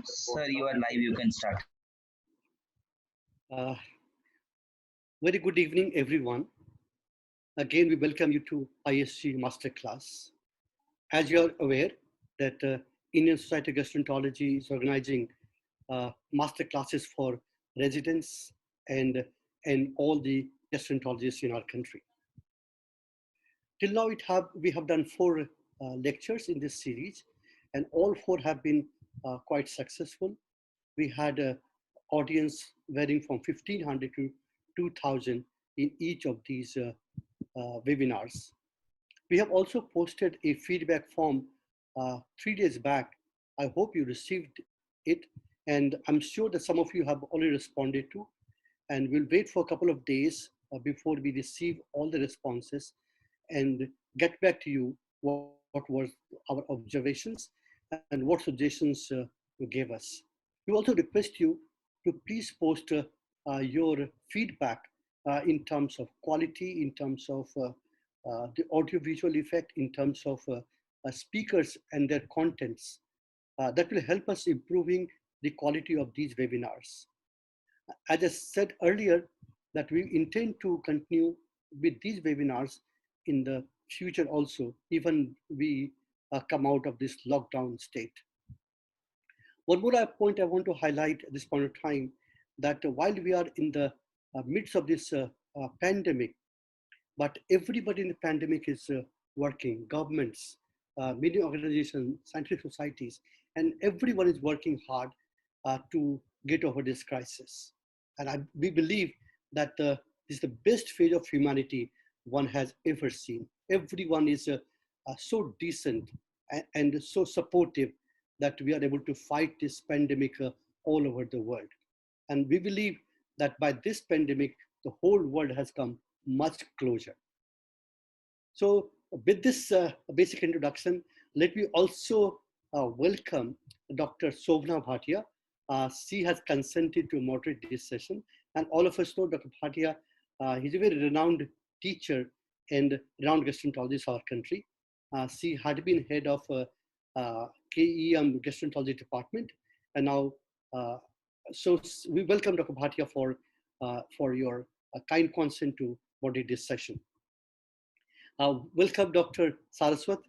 Sir, you are live. You can start. Uh, Very good evening, everyone. Again, we welcome you to ISG Masterclass. As you are aware that Indian Society of Gastroenterology is organizing masterclasses for residents and all the gastroenterologists in our country. Till now, we have done four lectures in this series, and all four have been quite successful. We had an audience varying from 1,500 to 2,000 in each of these webinars. We have also posted a feedback form 3 days back. I hope you received it, and I'm sure that some of you have already responded to, and we'll wait for a couple of days before we receive all the responses and get back to you what were our observations and what suggestions you gave us. We also request you to please post your feedback in terms of quality, in terms of the audio-visual effect, in terms of speakers and their contents. That will help us improving the quality of these webinars. As I said earlier, that we intend to continue with these webinars in the future also, even we come out of this lockdown state. One more point I want to highlight at this point of time, that while we are in the midst of this pandemic, but everybody in the pandemic is working, governments, media organizations, scientific societies, and everyone is working hard to get over this crisis. And we believe that this is the best phase of humanity one has ever seen. Everyone is so decent and so supportive that we are able to fight this pandemic all over the world. And we believe that by this pandemic, the whole world has come much closer. So with this basic introduction, let me also welcome Dr. Shobna Bhatia. She has consented to moderate this session. And all of us know Dr. Bhatia, he's a very renowned teacher and renowned gastroenterologist of our country. She had been head of KEM gastroenterology department. And now, so we welcome Dr. Bhatia for your kind consent to moderate this session. Welcome Dr. Saraswat,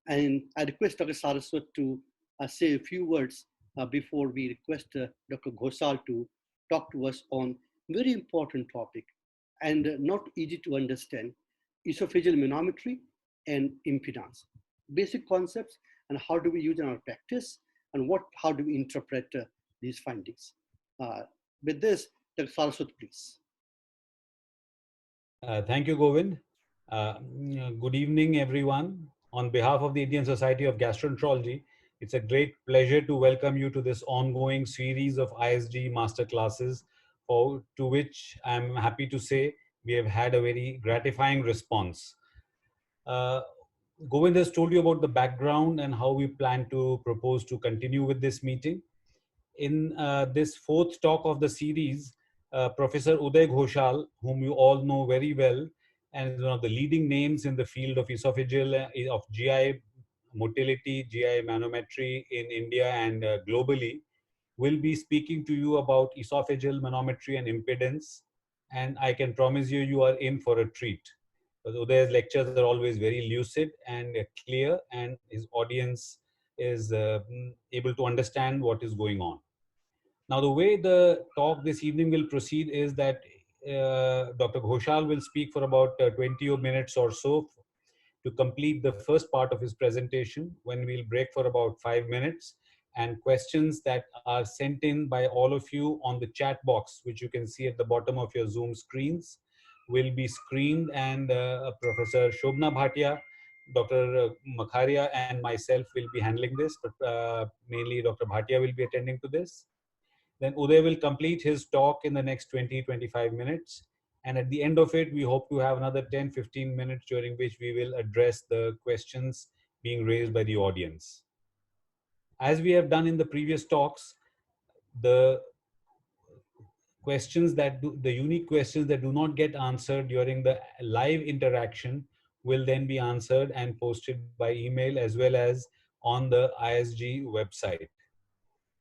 and I request Dr. Saraswat to say a few words before we request Dr. Ghoshal to talk to us on very important topic and not easy to understand, esophageal manometry and impedance. Basic concepts and how do we use in our practice and how do we interpret these findings. With this, Dr. Saraswat, please. Thank you, Govind. Good evening, everyone. On behalf of the Indian Society of Gastroenterology, it's a great pleasure to welcome you to this ongoing series of ISG masterclasses, to which I'm happy to say we have had a very gratifying response. Govind has told you about the background and how we plan to propose to continue with this meeting. In this fourth talk of the series, Professor Uday Ghoshal, whom you all know very well, and is one of the leading names in the field of esophageal, of GI motility, GI manometry in India and globally, will be speaking to you about esophageal manometry and impedance. And I can promise you, you are in for a treat. Because Uday's lectures are always very lucid and clear, and his audience is able to understand what is going on. Now, the way the talk this evening will proceed is that Dr. Ghoshal will speak for about 20 minutes or so to complete the first part of his presentation, when we'll break for about 5 minutes, and questions that are sent in by all of you on the chat box, which you can see at the bottom of your Zoom screens, will be screened, and Professor Shobna Bhatia, Dr. Makharia, and myself will be handling this, but mainly Dr. Bhatia will be attending to this. Then Uday will complete his talk in the next 20-25 minutes. And at the end of it, we hope to have another 10-15 minutes during which we will address the questions being raised by the audience. As we have done in the previous talks, the unique questions that do not get answered during the live interaction will then be answered and posted by email as well as on the ISG website.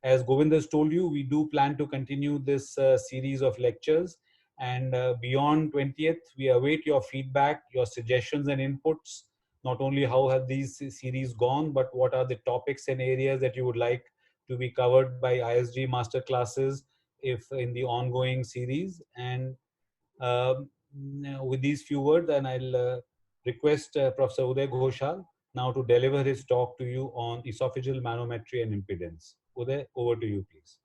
As Govind has told you, we do plan to continue this series of lectures. And beyond 20th, we await your feedback, your suggestions and inputs. Not only how have these series gone, but what are the topics and areas that you would like to be covered by ISG master classes if in the ongoing series. And now with these few words, and I'll request Professor Uday Ghoshal now to deliver his talk to you on esophageal manometry and impedance. Uday, over to you, please.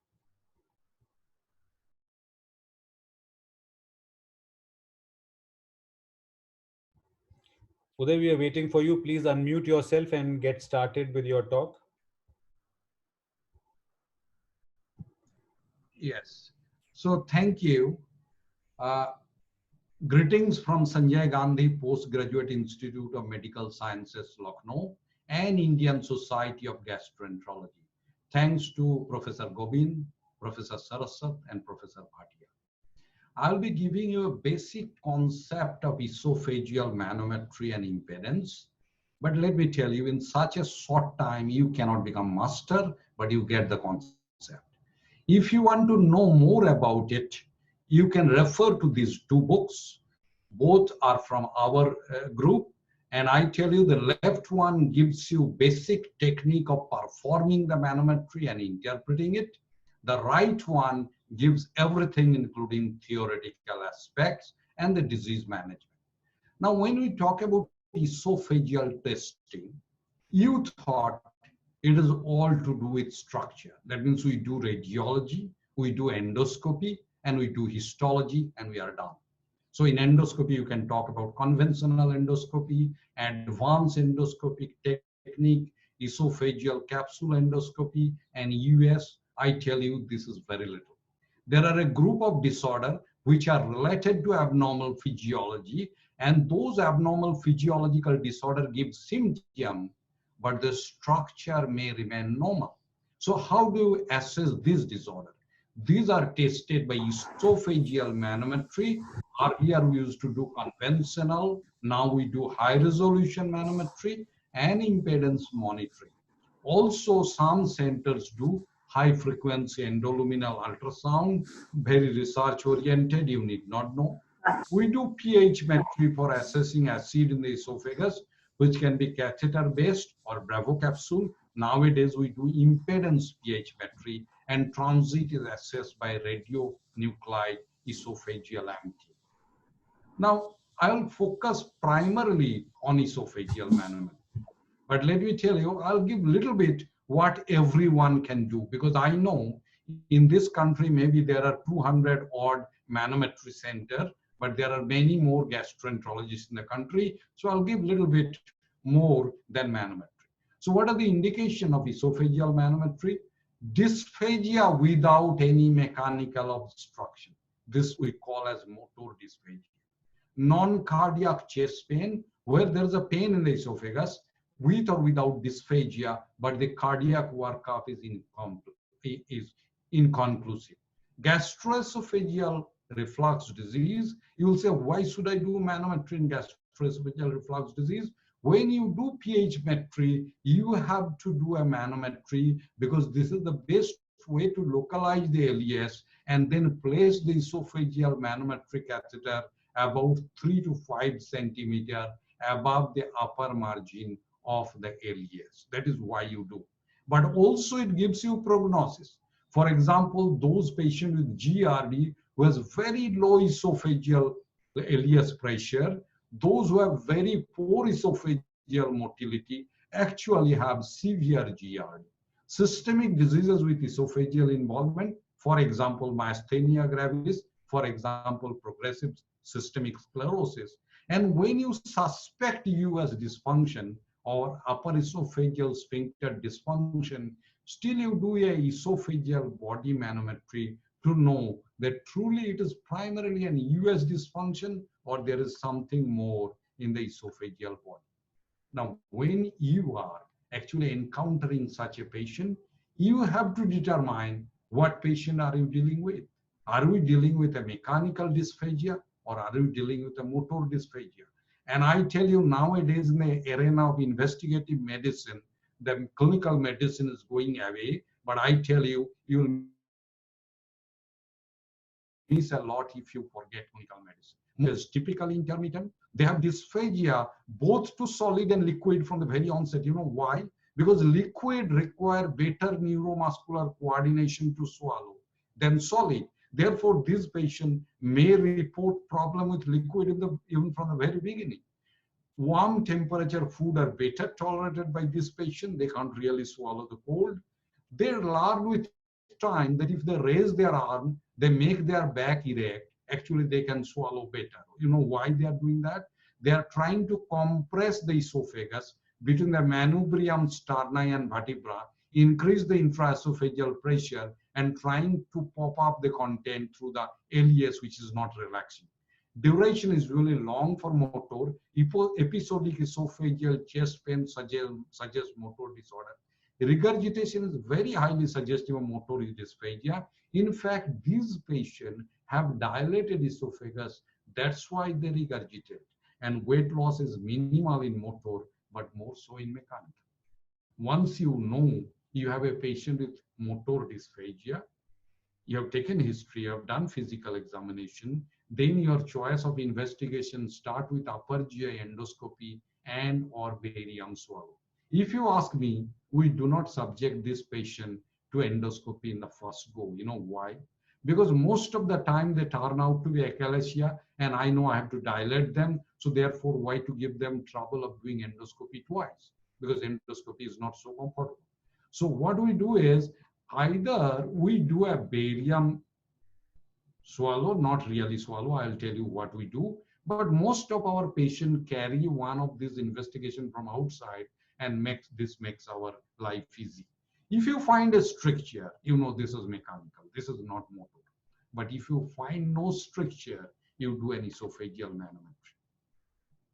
Uday, we are waiting for you. Please unmute yourself and get started with your talk. Yes. So thank you. Greetings from Sanjay Gandhi Postgraduate Institute of Medical Sciences, Lucknow, and Indian Society of Gastroenterology. Thanks to Professor Gobind, Professor Saraswat, and Professor Bhatia. I'll be giving you a basic concept of esophageal manometry and impedance. But let me tell you, in such a short time, you cannot become master, but you get the concept. If you want to know more about it, you can refer to these two books. Both are from our group. And I tell you, the left one gives you basic technique of performing the manometry and interpreting it. The right one gives everything, including theoretical aspects and the disease management. Now, when we talk about esophageal testing, you thought it is all to do with structure. That means we do radiology, we do endoscopy, and we do histology, and we are done. So in endoscopy, you can talk about conventional endoscopy, advanced endoscopic technique, esophageal capsule endoscopy, and US. I tell you, this is very little. There are a group of disorders which are related to abnormal physiology, and those abnormal physiological disorders give symptoms, but the structure may remain normal. So how do you assess this disorder? These are tested by esophageal manometry. Earlier we used to do conventional, now we do high resolution manometry and impedance monitoring. Also some centers do high frequency endoluminal ultrasound, very research oriented, you need not know. We do pH metry for assessing acid in the esophagus, which can be catheter based or Bravo capsule. Nowadays we do impedance pH metry, and transit is assessed by radionuclide esophageal MT. Now I'll focus primarily on esophageal manometry. But let me tell you, I'll give a little bit what everyone can do, because I know in this country, maybe there are 200 odd manometry centers, but there are many more gastroenterologists in the country. So I'll give a little bit more than manometry. So what are the indications of esophageal manometry? Dysphagia without any mechanical obstruction. This we call as motor dysphagia. Non-cardiac chest pain, where there's a pain in the esophagus, with or without dysphagia, but the cardiac workup is inconclusive. Gastroesophageal reflux disease, you will say, why should I do manometry in gastroesophageal reflux disease? When you do pH metry, you have to do a manometry because this is the best way to localize the LES and then place the esophageal manometry catheter about 3 to 5 centimeters above the upper margin of the LES. That is why you do. But also it gives you prognosis. For example, those patients with GRD who has very low esophageal LES pressure, those who have very poor esophageal motility actually have severe GRD. Systemic diseases with esophageal involvement, for example, myasthenia gravis, for example, progressive systemic sclerosis. And when you suspect US dysfunction or upper esophageal sphincter dysfunction, still you do a esophageal body manometry to know that truly it is primarily an US dysfunction or there is something more in the esophageal body. Now, when you are actually encountering such a patient, you have to determine what patient are you dealing with. Are we dealing with a mechanical dysphagia or are we dealing with a motor dysphagia? And I tell you, nowadays in the arena of investigative medicine, the clinical medicine is going away. But I tell you, you will miss a lot if you forget clinical medicine. Is typically intermittent. They have dysphagia both to solid and liquid from the very onset. You know why? Because liquid require better neuromuscular coordination to swallow than solid. Therefore, this patient may report problem with liquid even from the very beginning. Warm temperature food are better tolerated by this patient. They can't really swallow the cold. They learn with time that if they raise their arm, they make their back erect, actually they can swallow better. You know why they are doing that? They are trying to compress the esophagus between the manubrium, sterni, and vertebra, increase the intraesophageal pressure, and trying to pop up the content through the LES, which is not relaxing. Duration is really long for motor. Episodic esophageal chest pain suggests motor disorder. Regurgitation is very highly suggestive of motor dysphagia. In fact, these patients have dilated esophagus. That's why they regurgitate. And weight loss is minimal in motor, but more so in mechanical. Once you know you have a patient with motor dysphagia, you have taken history, you have done physical examination, then your choice of investigation start with upper GI endoscopy and or barium swallow. If you ask me, we do not subject this patient to endoscopy in the first go. You know why? Because most of the time they turn out to be achalasia, and I know I have to dilate them. So therefore, why to give them trouble of doing endoscopy twice? Because endoscopy is not so comfortable. So what we do is either we do a barium swallow, not really swallow, I'll tell you what we do. But most of our patients carry one of these investigation from outside, and this makes our life easy. If you find a stricture, you know this is mechanical, this is not motor. But if you find no stricture, you do an esophageal manometry.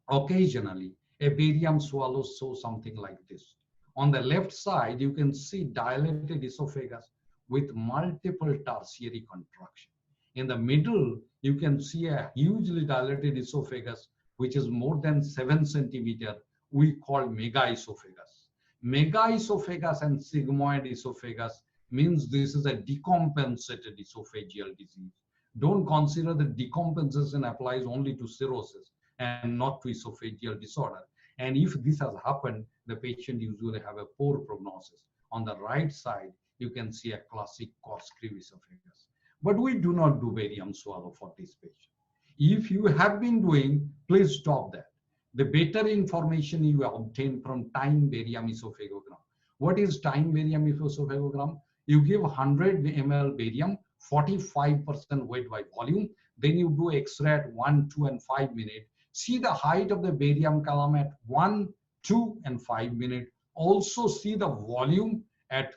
Occasionally, a barium swallow shows something like this. On the left side, you can see dilated esophagus with multiple tertiary contraction. In the middle, you can see a hugely dilated esophagus, which is more than 7 centimeters. We call megaesophagus. Megaesophagus and sigmoid esophagus means this is a decompensated esophageal disease. Don't consider that decompensation applies only to cirrhosis and not to esophageal disorder. And if this has happened, the patient usually have a poor prognosis. On the right side, you can see a classic corkscrew esophagus. But we do not do barium swallow for this patient. If you have been doing, please stop that. The better information you obtain from time barium esophagogram. What is time barium esophagogram? You give 100 ml barium, 45% weight by volume. Then you do X-ray at 1, 2, and 5 minutes. See the height of the barium column at 1, 2, and 5 minutes. Also see the volume at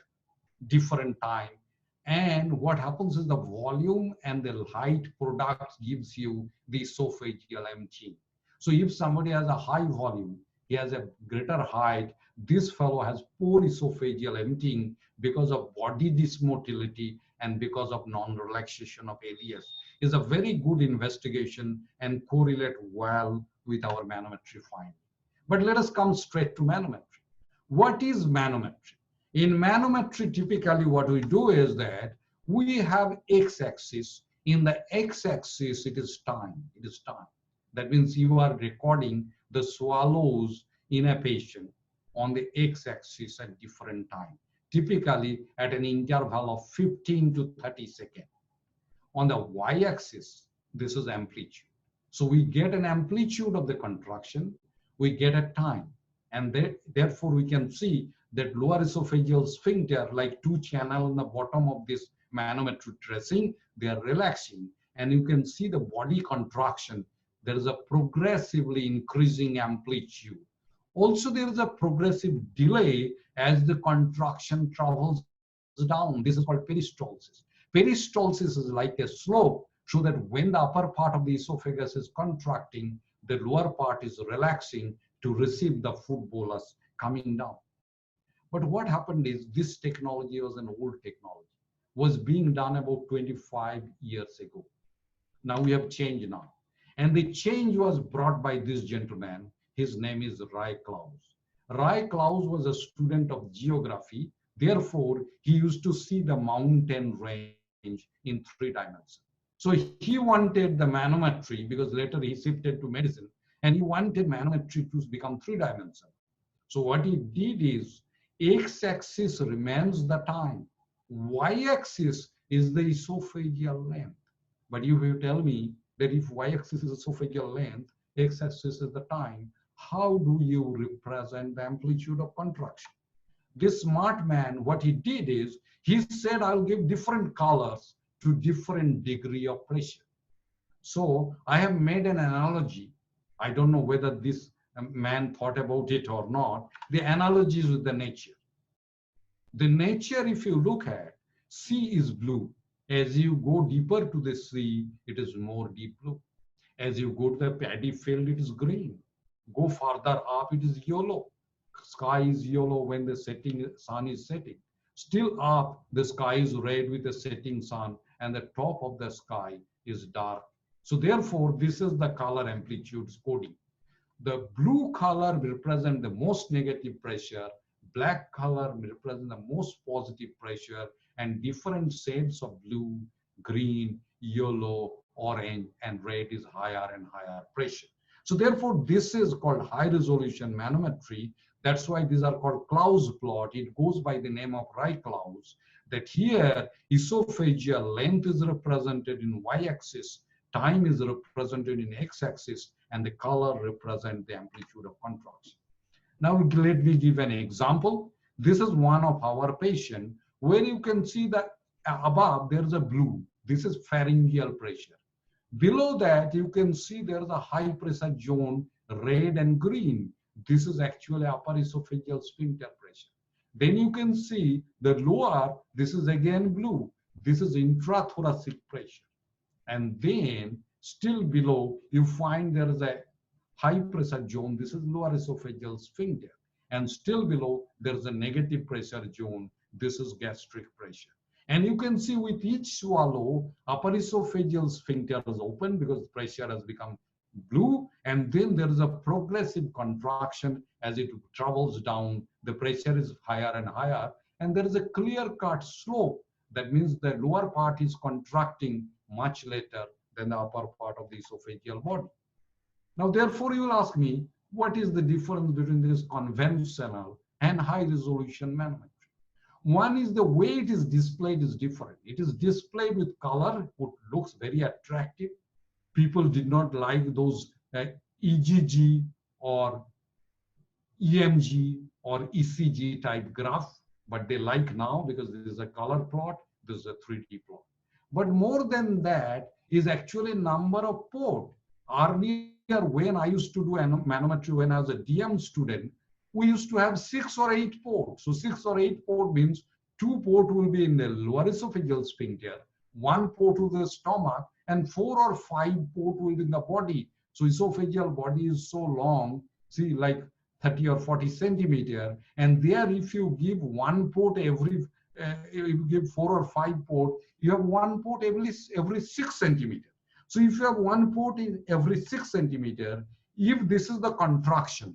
different time. And what happens is the volume and the height product gives you the esophageal emptying. So if somebody has a high volume, he has a greater height, this fellow has poor esophageal emptying because of body dysmotility and because of non-relaxation of LES. Is a very good investigation and correlate well with our manometry finding. But let us come straight to manometry. What is manometry? In manometry, typically what we do is that we have x-axis. In the x-axis, it is time. It is time. That means you are recording the swallows in a patient on the x-axis at different time, typically at an interval of 15 to 30 seconds. On the y-axis, this is amplitude. So we get an amplitude of the contraction, we get a time, and therefore we can see that lower esophageal sphincter, like 2 channels on the bottom of this manometry tracing, they are relaxing, and you can see the body contraction. There is a progressively increasing amplitude. Also, there is a progressive delay as the contraction travels down. This is called peristalsis. Peristalsis is like a slope, so that when the upper part of the esophagus is contracting, the lower part is relaxing to receive the food bolus coming down. But what happened is this technology was an old technology, was being done about 25 years ago. Now we have changed now. And the change was brought by this gentleman. His name is Ray Klaus. Ray Klaus was a student of geography. Therefore, he used to see the mountain range in 3 dimensions. So he wanted the manometry, because later he shifted to medicine, and he wanted manometry to become 3 dimensional. So what he did is, x-axis remains the time, y-axis is the esophageal length. But you will tell me that if y-axis is esophageal length, x-axis is the time, how do you represent the amplitude of contraction? This smart man, what he did is, he said, I'll give different colors to different degree of pressure. So I have made an analogy. I don't know whether this man thought about it or not. The analogy is with the nature. The nature, if you look at, sea is blue. As you go deeper to the sea, it is more deep blue. As you go to the paddy field, it is green. Go further up, it is yellow. Sky is yellow when the sun is setting. Still up, the sky is red with the setting sun, and the top of the sky is dark. So therefore, this is the color amplitude coding. The blue color represents the most negative pressure, black color represents the most positive pressure, and different shades of blue, green, yellow, orange, and red is higher and higher pressure. So therefore, this is called high resolution manometry. That's why these are called Klaus plot. It goes by the name of Ray-Klaus, that here esophageal length is represented in y-axis, time is represented in x-axis, and the color represents the amplitude of contraction. Now let me give an example. This is one of our patient where you can see that above there is a blue. This is pharyngeal pressure. Below that you can see there is a high pressure zone, red and green. This is actually upper esophageal sphincter pressure. Then you can see the lower, this is again blue. This is intrathoracic pressure. And then still below, you find there is a high pressure zone. This is lower esophageal sphincter. And still below, there is a negative pressure zone. This is gastric pressure. And you can see with each swallow, upper esophageal sphincter is open because pressure has become blue, and then there is a progressive contraction as it travels down. The pressure is higher and higher, and there is a clear-cut slope. That means the lower part is contracting much later than the upper part of the esophageal body. Now, therefore, you will ask me, what is the difference between this conventional and high-resolution manometry? One is the way it is displayed is different. It is displayed with color, which looks very attractive. People did not like those EGG or EMG or ECG type graph, but they like now because this is a color plot, this is a 3D plot. But more than that is actually number of port. Earlier, when I used to do manometry when I was a DM student, we used to have 6 or 8 ports. So 6 or 8 port means 2 port will be in the lower esophageal sphincter, 1 port to the stomach, and 4 or 5 port will be in the body. So esophageal body is so long, see, like 30 or 40 centimeter, and there if you give 1 port every, if you give 4 or 5 port, you have 1 port every 6 centimeter. So if you have 1 port in every 6 centimeter, if this is the contraction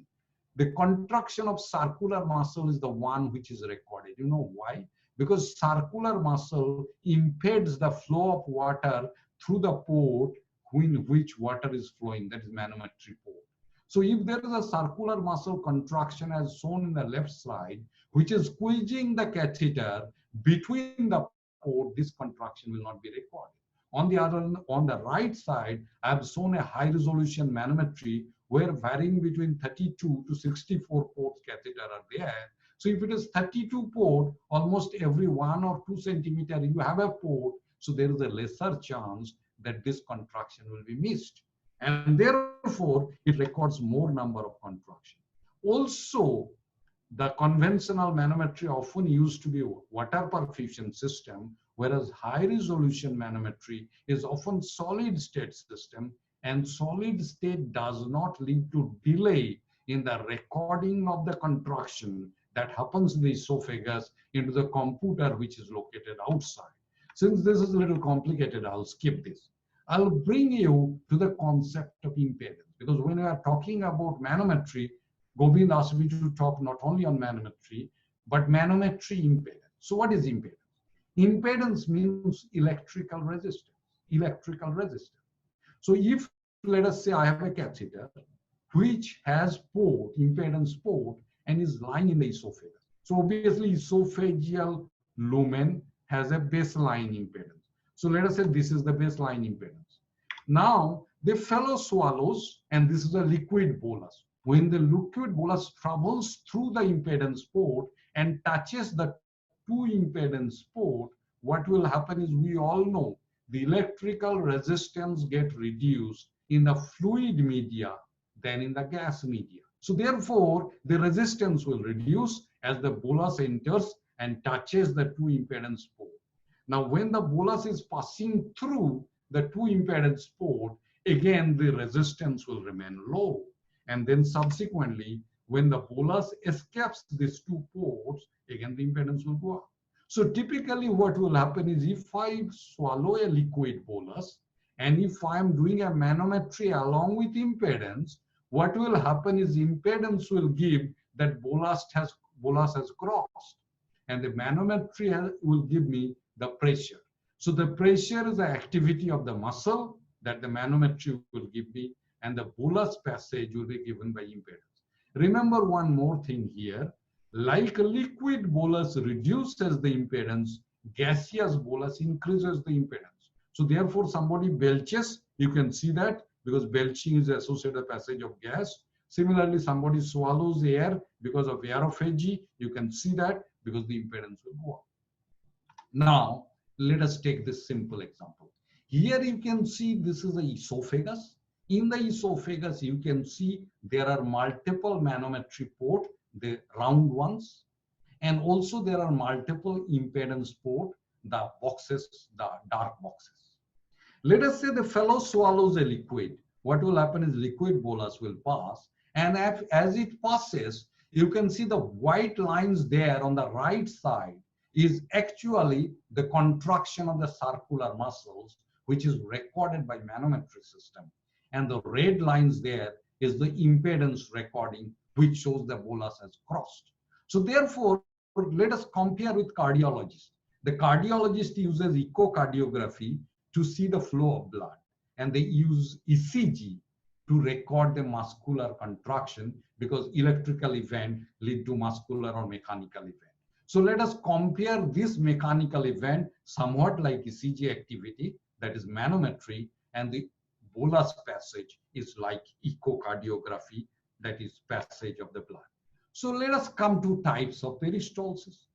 of circular muscle is the one which is recorded. You know why? Because circular muscle impedes the flow of water through the port in which water is flowing, that is manometry port. So if there is a circular muscle contraction as shown in the left side, which is squeezing the catheter between the port, this contraction will not be recorded. On the other, on the right side, I have shown a high resolution manometry where varying between 32 to 64 ports catheter are there. So if it is 32 port, almost every 1 or 2 centimeter you have a port, so there is a lesser chance that this contraction will be missed. And therefore, it records more number of contraction. Also, the conventional manometry often used to be a water perfusion system, whereas high resolution manometry is often solid state system, and solid state does not lead to delay in the recording of the contraction that happens in the esophagus into the computer which is located outside. Since this is a little complicated, I'll skip this. I'll bring you to the concept of impedance, because when we are talking about manometry, Govind asked me to talk not only on manometry, but manometry impedance. So what is impedance? Impedance means electrical resistance. Electrical resistance. So if, let us say, I have a catheter which has port, impedance port, and is lying in the esophagus. So obviously esophageal lumen has a baseline impedance. So let us say this is the baseline impedance. Now the fellow swallows, and this is a liquid bolus. When the liquid bolus travels through the impedance port and touches the two impedance port, what will happen is, we all know the electrical resistance get reduced in the fluid media than in the gas media. So therefore, the resistance will reduce as the bolus enters and touches the two impedance port. Now, when the bolus is passing through the two impedance port, again, the resistance will remain low. And then subsequently, when the bolus escapes these two ports, again, the impedance will go up. So typically what will happen is, if I swallow a liquid bolus, and if I am doing a manometry along with impedance, what will happen is impedance will give that bolus has crossed, and the manometry will give me the pressure. So the pressure is the activity of the muscle that the manometry will give me, and the bolus passage will be given by impedance. Remember one more thing here, like liquid bolus reduces the impedance, gaseous bolus increases the impedance. So therefore somebody belches, you can see that, because belching is associated passage of gas. Similarly, somebody swallows air because of aerophagy, you can see that, because the impedance will go up. Now, let us take this simple example. Here you can see this is the esophagus. In the esophagus, you can see there are multiple manometry ports, the round ones, and also there are multiple impedance ports, the boxes, the dark boxes. Let us say the fellow swallows a liquid. What will happen is, liquid bolus will pass, and as it passes, you can see the white lines there on the right side is actually the contraction of the circular muscles, which is recorded by manometry system. And the red lines there is the impedance recording, which shows the bolus has crossed. So therefore, let us compare with cardiologists. The cardiologist uses echocardiography to see the flow of blood, and they use ECG to record the muscular contraction, because electrical event lead to muscular or mechanical event. So let us compare this mechanical event somewhat like ECG activity, that is manometry, and the bolus passage is like echocardiography, that is passage of the blood. So let us come to types of peristalsis.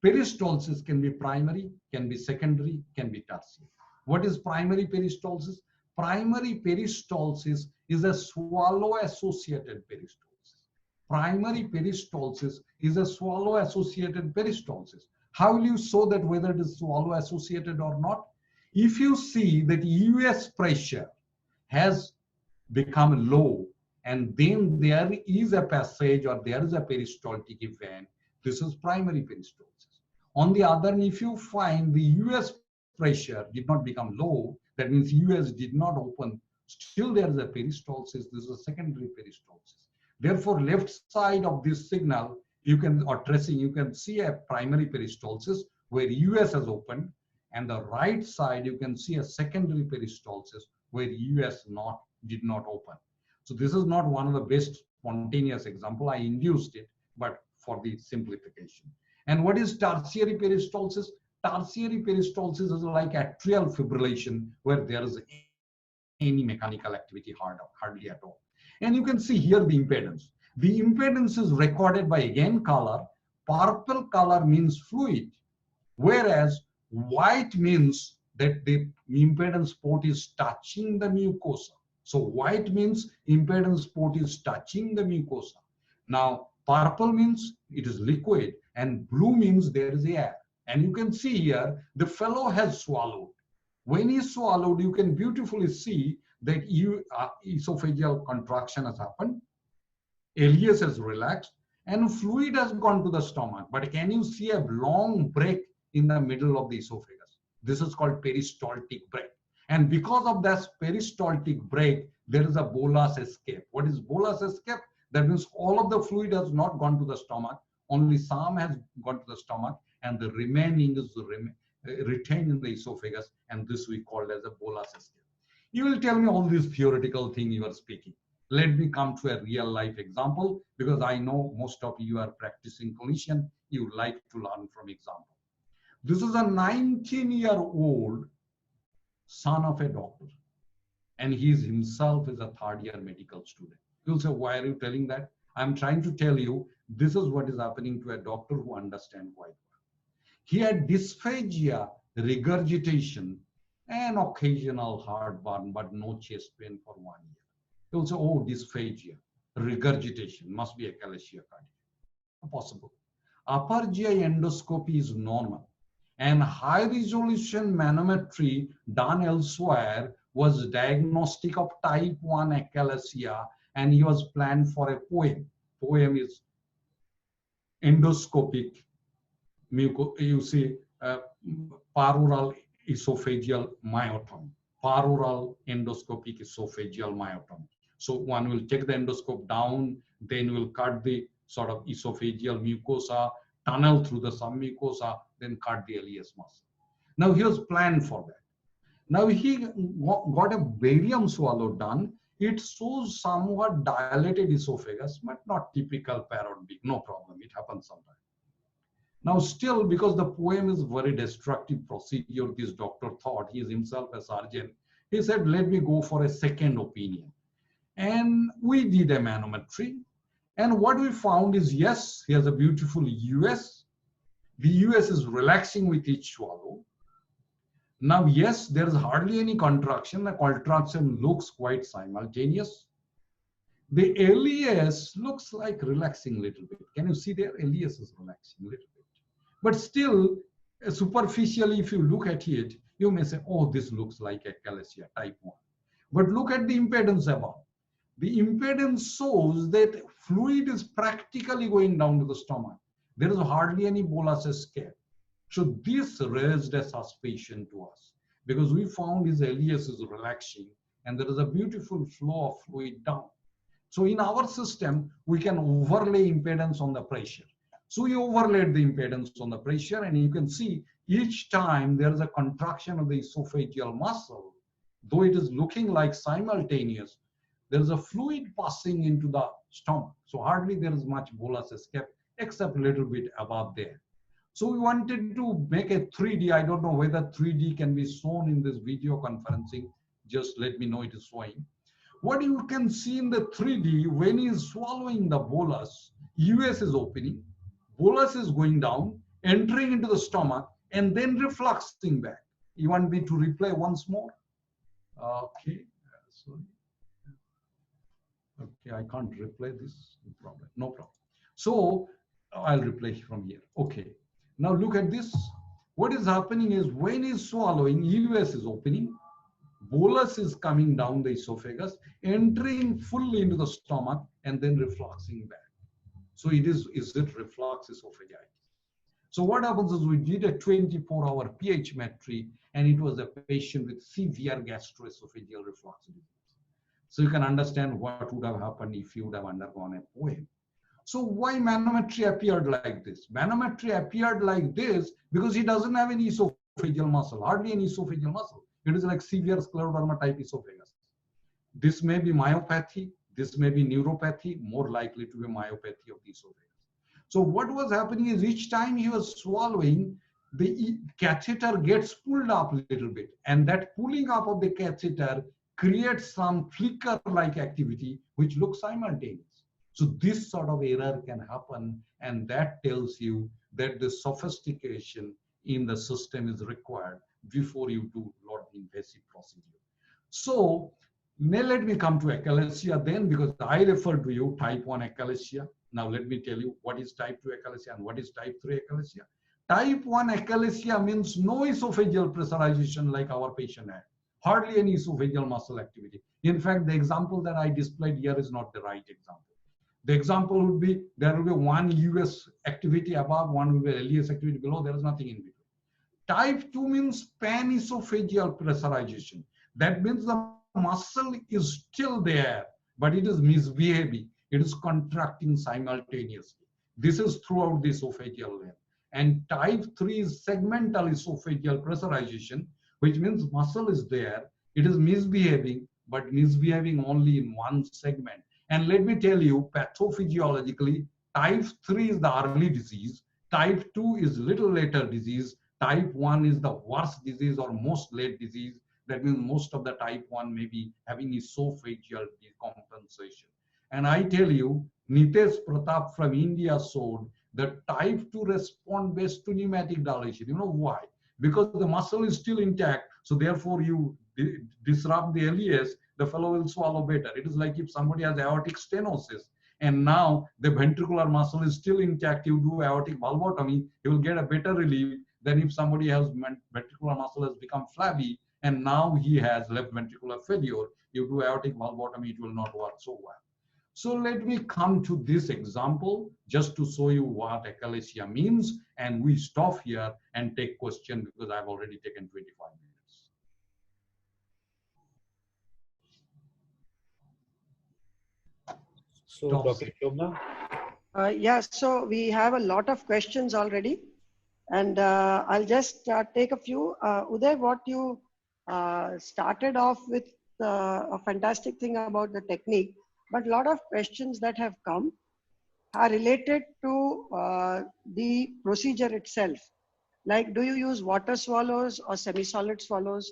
Peristalsis can be primary, can be secondary, can be tertiary. What is primary peristalsis? Primary peristalsis is a swallow-associated peristalsis. Primary peristalsis is a swallow-associated peristalsis. How will you show that whether it is swallow-associated or not? If you see that US pressure has become low, and then there is a passage or there is a peristaltic event, this is primary peristalsis. On the other hand, if you find the US pressure did not become low, that means US did not open, still there is a peristalsis, this is a secondary peristalsis. Therefore, left side of this signal, or tracing, you can see a primary peristalsis where US has opened, and the right side, you can see a secondary peristalsis where US did not open. So this is not one of the best spontaneous example. I induced it, but for the simplification. And what is tertiary peristalsis? Tertiary peristalsis is like atrial fibrillation, where there is any mechanical activity hardly at all. And you can see here the impedance. The impedance is recorded by, again, color. Purple color means fluid, whereas white means that the impedance port is touching the mucosa. So white means impedance port is touching the mucosa. Now, purple means it is liquid, and blue means there is air. And you can see here, the fellow has swallowed. When he swallowed, you can beautifully see that esophageal contraction has happened, ileus has relaxed, and fluid has gone to the stomach. But can you see a long break in the middle of the esophagus? This is called peristaltic break. And because of that peristaltic break, there is a bolus escape. What is bolus escape? That means all of the fluid has not gone to the stomach, only some has gone to the stomach, and the remaining is retained in the esophagus, and this we call as a bolus escape. You will tell me all this theoretical thing you are speaking. Let me come to a real life example, because I know most of you are practicing clinician. You like to learn from example. This is a 19-year-old son of a doctor, and he himself is a third-year medical student. You'll say, why are you telling that? I'm trying to tell you, this is what is happening to a doctor who understands quite well. He had dysphagia, regurgitation, and occasional heartburn, but no chest pain for 1 year. You'll say, oh, dysphagia, regurgitation, must be achalasia cardia. Possible. Upper GI endoscopy is normal, and high resolution manometry done elsewhere was diagnostic of type 1 achalasia, and he was planned for a POEM. POEM is endoscopic, you see, paroral esophageal myotomy, paroral endoscopic esophageal myotomy. So one will take the endoscope down, then will cut the sort of esophageal mucosa, tunnel through the submucosa, then cut the LES muscle. Now he was planned for that. Now he got a barium swallow done. It shows somewhat dilated esophagus, but not typical parrot beak. No problem, it happens sometimes. Now still, because the POEM is very destructive procedure, this doctor thought, he is himself a surgeon, he said, let me go for a second opinion. And we did a manometry. And what we found is, yes, he has a beautiful US. The US is relaxing with each swallow. Now, yes, there is hardly any contraction. The contraction looks quite simultaneous. The LES looks like relaxing a little bit. Can you see there? LES is relaxing a little bit. But still, superficially, if you look at it, you may say, oh, this looks like achalasia type 1. But look at the impedance above. The impedance shows that fluid is practically going down to the stomach. There is hardly any bolus escape. So this raised a suspicion to us, because we found his LES is relaxing and there is a beautiful flow of fluid down. So in our system, we can overlay impedance on the pressure. So we overlaid the impedance on the pressure, and you can see each time there is a contraction of the esophageal muscle, though it is looking like simultaneous, there is a fluid passing into the stomach. So hardly there is much bolus escape, except a little bit above there. So we wanted to make a 3D. I don't know whether 3D can be shown in this video conferencing. Just let me know it is showing. What you can see in the 3D, when he is swallowing the bolus, US is opening, bolus is going down, entering into the stomach, and then refluxing back. You want me to replay once more? Okay, sorry. Okay, I can't replay this, no problem. So I'll replay from here. Okay, now look at this. What is happening is, when he's swallowing, US is opening, bolus is coming down the esophagus, entering fully into the stomach, and then refluxing back. So is it reflux esophagitis? So what happens is, we did a 24-hour pH metry, and it was a patient with severe gastroesophageal reflux disease. So you can understand what would have happened if you would have undergone a POEM. So why manometry appeared like this? Manometry appeared like this because he doesn't have any esophageal muscle, hardly any esophageal muscle. It is like severe scleroderma type esophagus. This may be myopathy, this may be neuropathy, more likely to be myopathy of the esophagus. So what was happening is, each time he was swallowing, the catheter gets pulled up a little bit, and that pulling up of the catheter creates some flicker-like activity which looks simultaneous. So this sort of error can happen, and that tells you that the sophistication in the system is required before you do a lot of invasive procedure. So now let me come to achalasia then, because I referred to you type 1 achalasia. Now let me tell you what is type 2 achalasia and what is type 3 achalasia. Type 1 achalasia means no esophageal pressurization like our patient had. Hardly any esophageal muscle activity. In fact, the example that I displayed here is not the right example. The example would be, there will be one US activity above, one will be LES activity below, there is nothing in between. Type 2 means pan-esophageal pressurization. That means the muscle is still there, but it is misbehaving. It is contracting simultaneously. This is throughout the esophageal length. And type 3 is segmental esophageal pressurization, which means muscle is there, it is misbehaving, but misbehaving only in one segment. And let me tell you, pathophysiologically, type 3 is the early disease, type 2 is little later disease, type 1 is the worst disease or most late disease. That means most of the type 1 may be having esophageal decompensation. And I tell you, Nitesh Pratap from India showed that type 2 respond best to pneumatic dilation. You know why? Because the muscle is still intact, so therefore you disrupt the LES, the fellow will swallow better. It is like if somebody has aortic stenosis and now the ventricular muscle is still intact, you do aortic valvotomy, you will get a better relief than if somebody has ventricular muscle has become flabby and now he has left ventricular failure. You do aortic valvotomy, it will not work so well. So let me come to this example just to show you what achalasia means, and we stop here and take question because I've already taken 25 minutes. So, Stop. Dr. Shobna? Yeah, so we have a lot of questions already, and I'll just take a few. Uday, what you started off with a fantastic thing about the technique, but a lot of questions that have come are related to the procedure itself. Like, do you use water swallows or semi-solid swallows?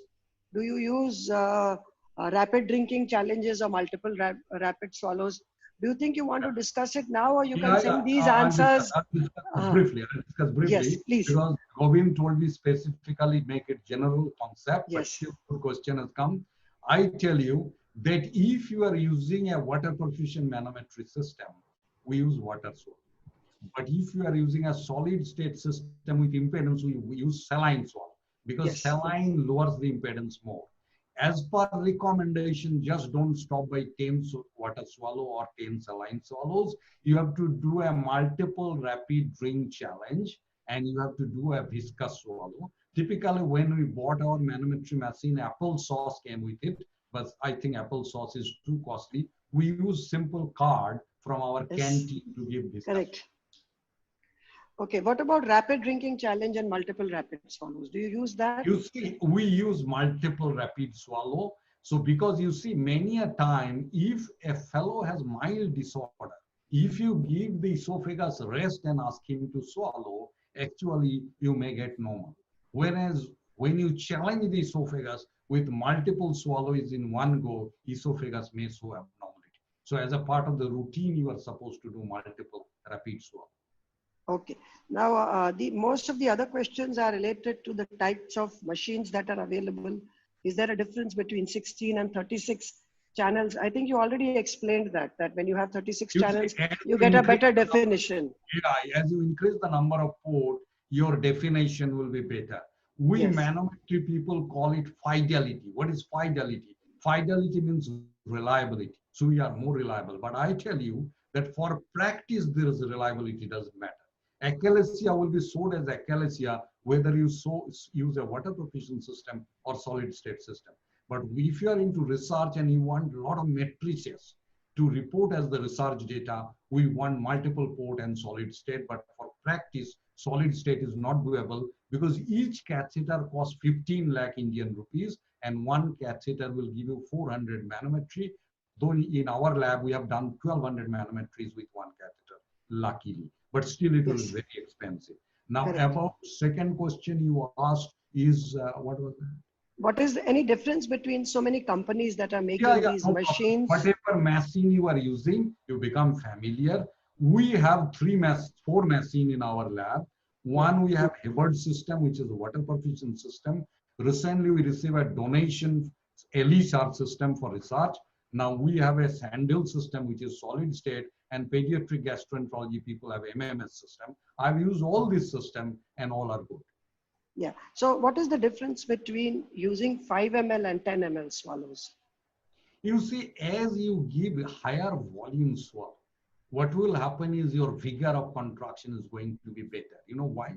Do you use rapid drinking challenges or multiple rapid swallows? Do you think you want to discuss it now, or you can send these answers? I'll discuss briefly. Yes, please. Because Govind told me specifically make it general concept, but Yes. still the question has come. I tell you that if you are using a water perfusion manometry system, we use water swallow. But if you are using a solid state system with impedance, we use saline swallow because Yes. saline lowers the impedance more. As per recommendation, just don't stop by 10 water swallow or 10 saline swallows. You have to do a multiple rapid drink challenge and you have to do a viscous swallow. Typically, when we bought our manometry machine, apple sauce came with it, but I think apple sauce is too costly. We use simple card from our Yes. canteen to give viscous. Correct. Okay, what about rapid drinking challenge and multiple rapid swallows? Do you use that? You see, we use multiple rapid swallow. So because you see, many a time, if a fellow has mild disorder, if you give the esophagus rest and ask him to swallow, actually you may get normal. Whereas when you challenge the esophagus with multiple swallows in one go, esophagus may show abnormality. So as a part of the routine, you are supposed to do multiple rapid swallow. Okay. Now, most of the other questions are related to the types of machines that are available. Is there a difference between 16 and 36 channels? I think you already explained that when you have 36 channels, you get a better definition. Yeah, as you increase the number of port, your definition will be better. We Yes. manometry people call it fidelity. What is fidelity? Fidelity means reliability. So we are more reliable. But I tell you that for practice, there is reliability doesn't matter. Achalasia will be sold as achalasia whether you use a water perfusion system or solid state system. But if you are into research and you want a lot of matrices to report as the research data, we want multiple port and solid state. But for practice, solid state is not doable because each catheter costs 15 lakh Indian rupees and one catheter will give you 400 manometry. Though in our lab, we have done 1200 manometries with one catheter, luckily. But still it was very expensive. Now, Correct. about second question you asked is, what was that? What is any difference between so many companies that are making these No machines? whatever machine you are using, you become familiar. We have four machines in our lab. One, we have Hibbard system, which is a water perfusion system. Recently, we received a donation ELISAR system for research. Now we have a Sandil system, which is solid state, and pediatric gastroenterology people have MMS system. I've used all this system and all are good. Yeah. So what is the difference between using 5 ml and 10 ml swallows? You see, as you give higher volume swallow, what will happen is your vigor of contraction is going to be better. You know why?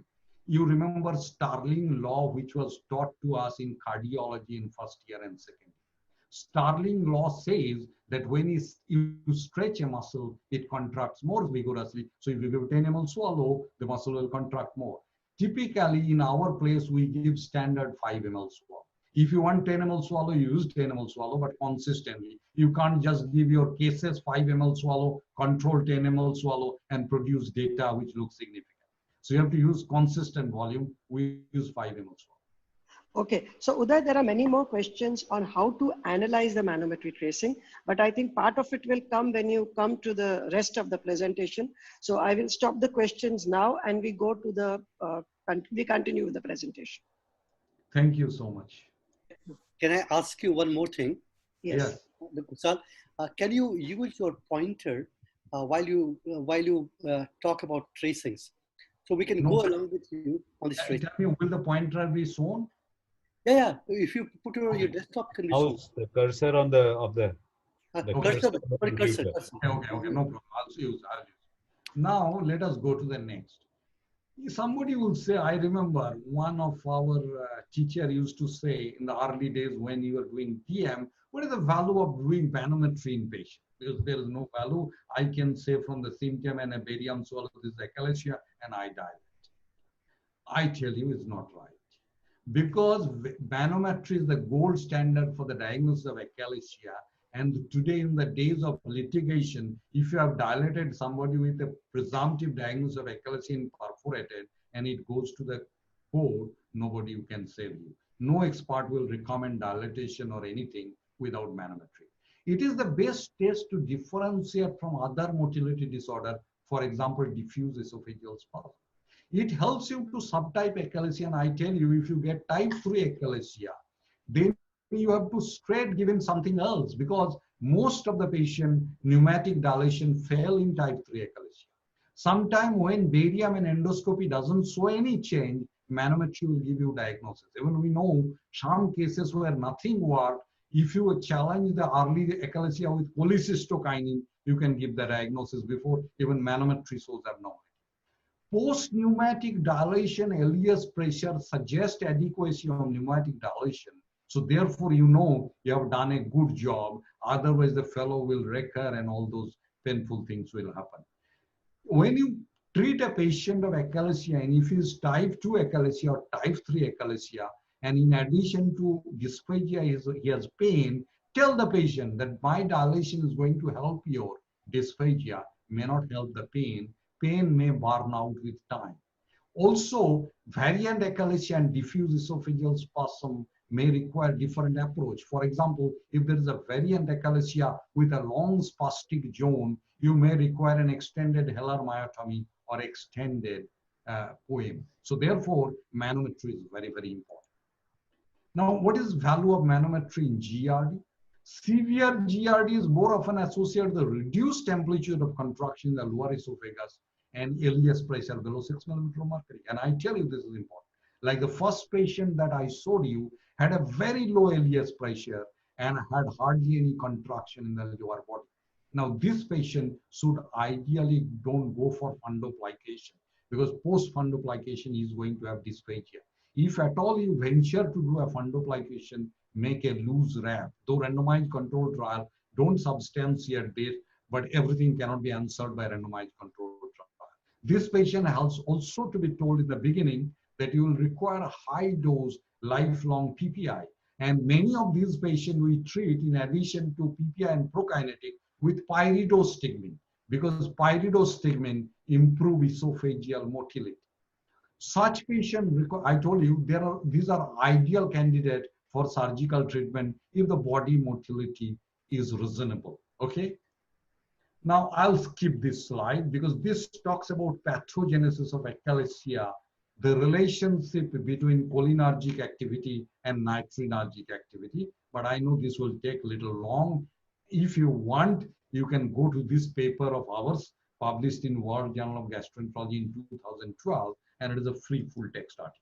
You remember Starling law, which was taught to us in cardiology in first year and second year. Starling law says that when you stretch a muscle, it contracts more vigorously. So if you give 10 ml swallow, the muscle will contract more. Typically, in our place, we give standard 5 ml swallow. If you want 10 ml swallow, you use 10 ml swallow, but consistently. You can't just give your cases 5 ml swallow, control 10 ml swallow, and produce data which looks significant. So you have to use consistent volume. We use 5 ml swallow. Okay, so Uday, there are many more questions on how to analyze the manometry tracing, but I think part of it will come when you come to the rest of the presentation. So I will stop the questions now and we go to the, we continue with the presentation. Thank you so much. Can I ask you one more thing? Yes. Kushal, can you use your pointer while you talk about tracings? So we can go along with you on this tracing. Tell me, will the pointer be shown? Yeah. If you put it on your desktop, can be shown. How's the cursor on the Cursor. Okay, no problem. I'll use. Now let us go to the next. Somebody will say, I remember one of our teacher used to say in the early days when you were doing TM, what is the value of doing manometry in patient? Because there is no value. I can say from the symptom and a barium swallow this is achalasia and I dilate. I tell you it's not right. Because manometry is the gold standard for the diagnosis of achalasia. And today in the days of litigation, if you have dilated somebody with a presumptive diagnosis of achalasia in perforated and it goes to the court, nobody can save you. No expert will recommend dilatation or anything without manometry. It is the best test to differentiate from other motility disorder, for example, diffuse esophageal spasm. It helps you to subtype achalasia, and I tell you, if you get type 3 achalasia, then you have to straight give him something else because most of the patient pneumatic dilation fail in type 3 achalasia. Sometimes when barium and endoscopy doesn't show any change, manometry will give you diagnosis. Even we know some cases where nothing worked, if you challenge the early achalasia with cholecystokinin, you can give the diagnosis before even manometry shows abnormality. Post-pneumatic dilation LES pressure suggests adequacy of pneumatic dilation. So therefore, you know you have done a good job. Otherwise, the fellow will recur and all those painful things will happen. When you treat a patient of achalasia, and if he is type 2 achalasia or type 3 achalasia, and in addition to dysphagia, he has pain, tell the patient that my dilation is going to help your dysphagia, may not help the pain. Pain may burn out with time. Also, variant achalasia and diffuse esophageal spasm may require different approach. For example, if there is a variant achalasia with a long spastic zone, you may require an extended halar myotomy or extended poem. So therefore, manometry is very, very important. Now, what is value of manometry in GRD? Severe GRD is more often associated with the reduced amplitude of contraction in the lower esophagus and LES pressure below 6 millimeter of mercury. And I tell you this is important. Like the first patient that I showed you had a very low LES pressure and had hardly any contraction in the lower body. Now this patient should ideally don't go for fundoplication because post fundoplication is going to have dysphagia. If at all you venture to do a fundoplication, make a loose wrap. Though randomized controlled trial, don't substantiate this, but everything cannot be answered by randomized controlled trial. This patient has also to be told in the beginning that you will require a high dose lifelong PPI. And many of these patients we treat in addition to PPI and prokinetic with pyridostigmine because pyridostigmine improve esophageal motility. Such patient, I told you, these are ideal candidates for surgical treatment if the body motility is reasonable, okay? Now I'll skip this slide because this talks about pathogenesis of achalasia, the relationship between cholinergic activity and nitrinergic activity, but I know this will take a little long. If you want, you can go to this paper of ours published in World Journal of Gastroenterology in 2012, and it is a free full text article.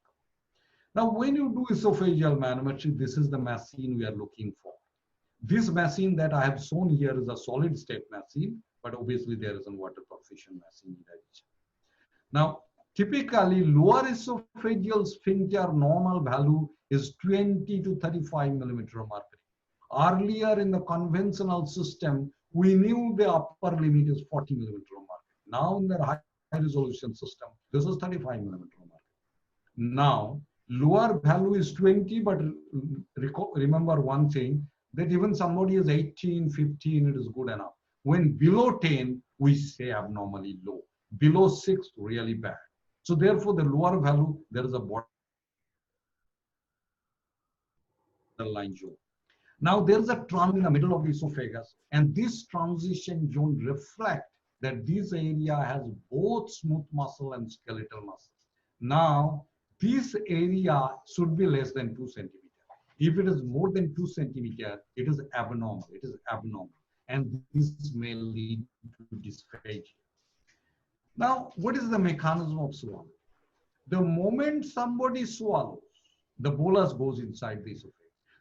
Now, when you do esophageal manometry, this is the machine we are looking for. This machine that I have shown here is a solid state machine, but obviously there is a water perfusion machine in addition. Now, typically lower esophageal sphincter normal value is 20 to 35 millimeter of mercury. Earlier in the conventional system, we knew the upper limit is 40 millimeter of mercury. Now in the high resolution system, this is 35 millimeter of mercury. Now, lower value is 20, but remember one thing, that even somebody is 18, 15, it is good enough. When below 10, we say abnormally low. Below 6, really bad. So therefore, the lower value, there is a borderline zone. Now there is a trunk in the middle of the esophagus, and this transition zone reflects that this area has both smooth muscle and skeletal muscle. Now, this area should be less than 2 centimeters. If it is more than 2 centimeters, it is abnormal. It is abnormal. And this may lead to dysphagia. Now, what is the mechanism of swallow? The moment somebody swallows, the bolus goes inside the esophagus.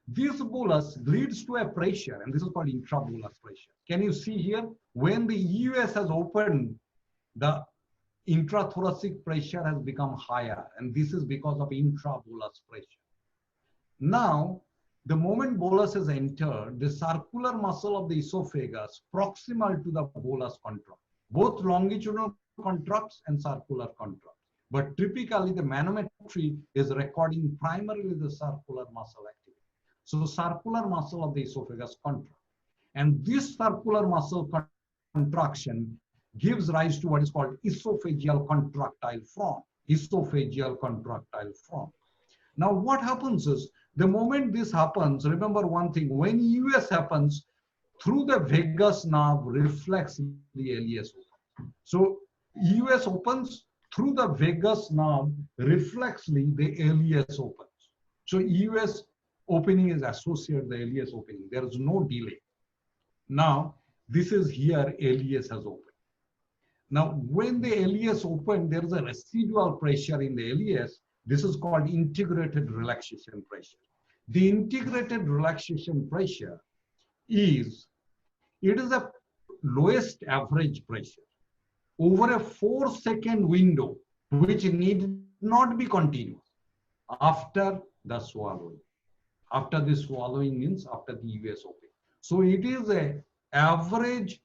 This bolus leads to a pressure, and this is called intrabolus pressure. Can you see here? When the EUS has opened, the intrathoracic pressure has become higher, and this is because of intrabolus pressure. Now, the moment bolus has entered, the circular muscle of the esophagus proximal to the bolus contracts. Both longitudinal contracts and circular contracts. But typically, the manometry is recording primarily the circular muscle activity. So circular muscle of the esophagus contracts. And this circular muscle contraction gives rise to what is called esophageal contractile form. Esophageal contractile form. Now what happens is, the moment this happens, remember one thing, when EUS happens, through the vagus nerve reflex the LES opens. So EUS opens, through the vagus nerve reflexly the LES opens. So EUS opening is associated with the LES opening. There is no delay. Now, this is here LES has opened. Now, when the LES opened, there is a residual pressure in the LES. This is called integrated relaxation pressure. The integrated relaxation pressure is, it is a lowest average pressure over a 4-second window, which need not be continuous after the swallowing. After the swallowing means after the EUS opening. So it is a average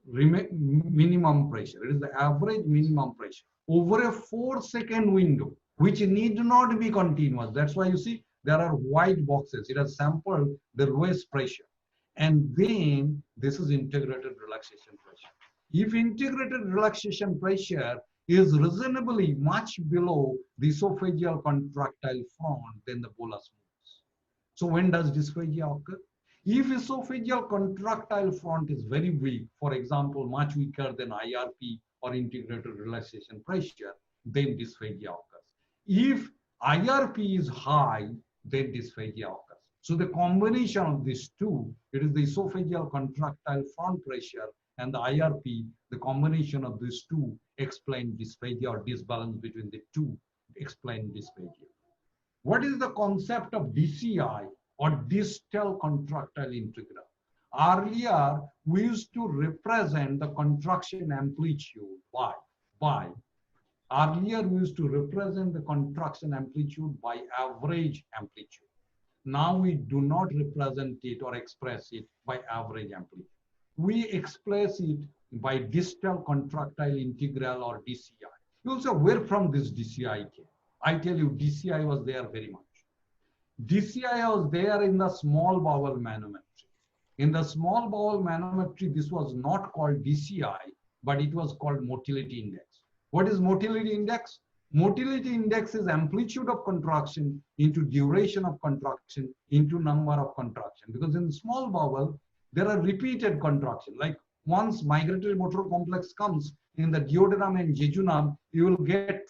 minimum pressure. It is the average minimum pressure over a 4-second window, which need not be continuous. That's why you see there are white boxes. It has sampled the lowest pressure. And then this is integrated relaxation pressure. If integrated relaxation pressure is reasonably much below the esophageal contractile front, then the bolus moves. So when does dysphagia occur? If esophageal contractile front is very weak, for example, much weaker than IRP or integrated relaxation pressure, then dysphagia occurs. If IRP is high, then dysphagia occurs. So the combination of these two, it is the esophageal contractile front pressure and the IRP, the combination of these two explain dysphagia, or disbalance between the two explain dysphagia. What is the concept of DCI, or distal contractile integral? Earlier, we used to represent the contraction amplitude by average amplitude. Now we do not represent it or express it by average amplitude. We express it by distal contractile integral, or DCI. You also, where from this DCI came? I tell you, DCI was there very much. DCI was there in the small bowel manometry. In the small bowel manometry, this was not called DCI, but it was called motility index. What is motility index? Motility index is amplitude of contraction into duration of contraction into number of contraction. Because in small bowel, there are repeated contraction. Like once migratory motor complex comes in the duodenum and jejunum, you will get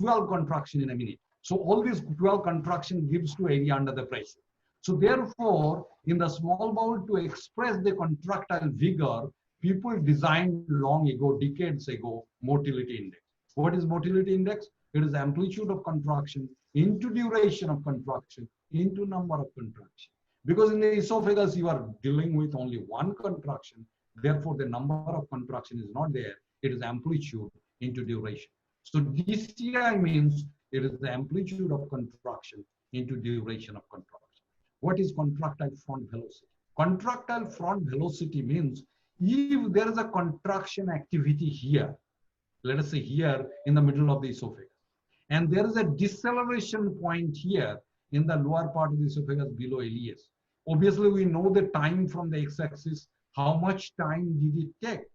12 contraction in a minute. So all these 12 contraction gives to area under the pressure. So therefore, in the small bowel, to express the contractile vigor, people designed long ago, decades ago, motility index. What is motility index? It is amplitude of contraction into duration of contraction into number of contraction. Because in the esophagus, you are dealing with only one contraction. Therefore, the number of contraction is not there. It is amplitude into duration. So DCI means it is the amplitude of contraction into duration of contraction. what is contractile front velocity? Contractile front velocity means if there is a contraction activity here, let us say here in the middle of the esophagus, and there is a deceleration point here in the lower part of the esophagus below ileus. Obviously, we know the time from the x-axis. How much time did it take?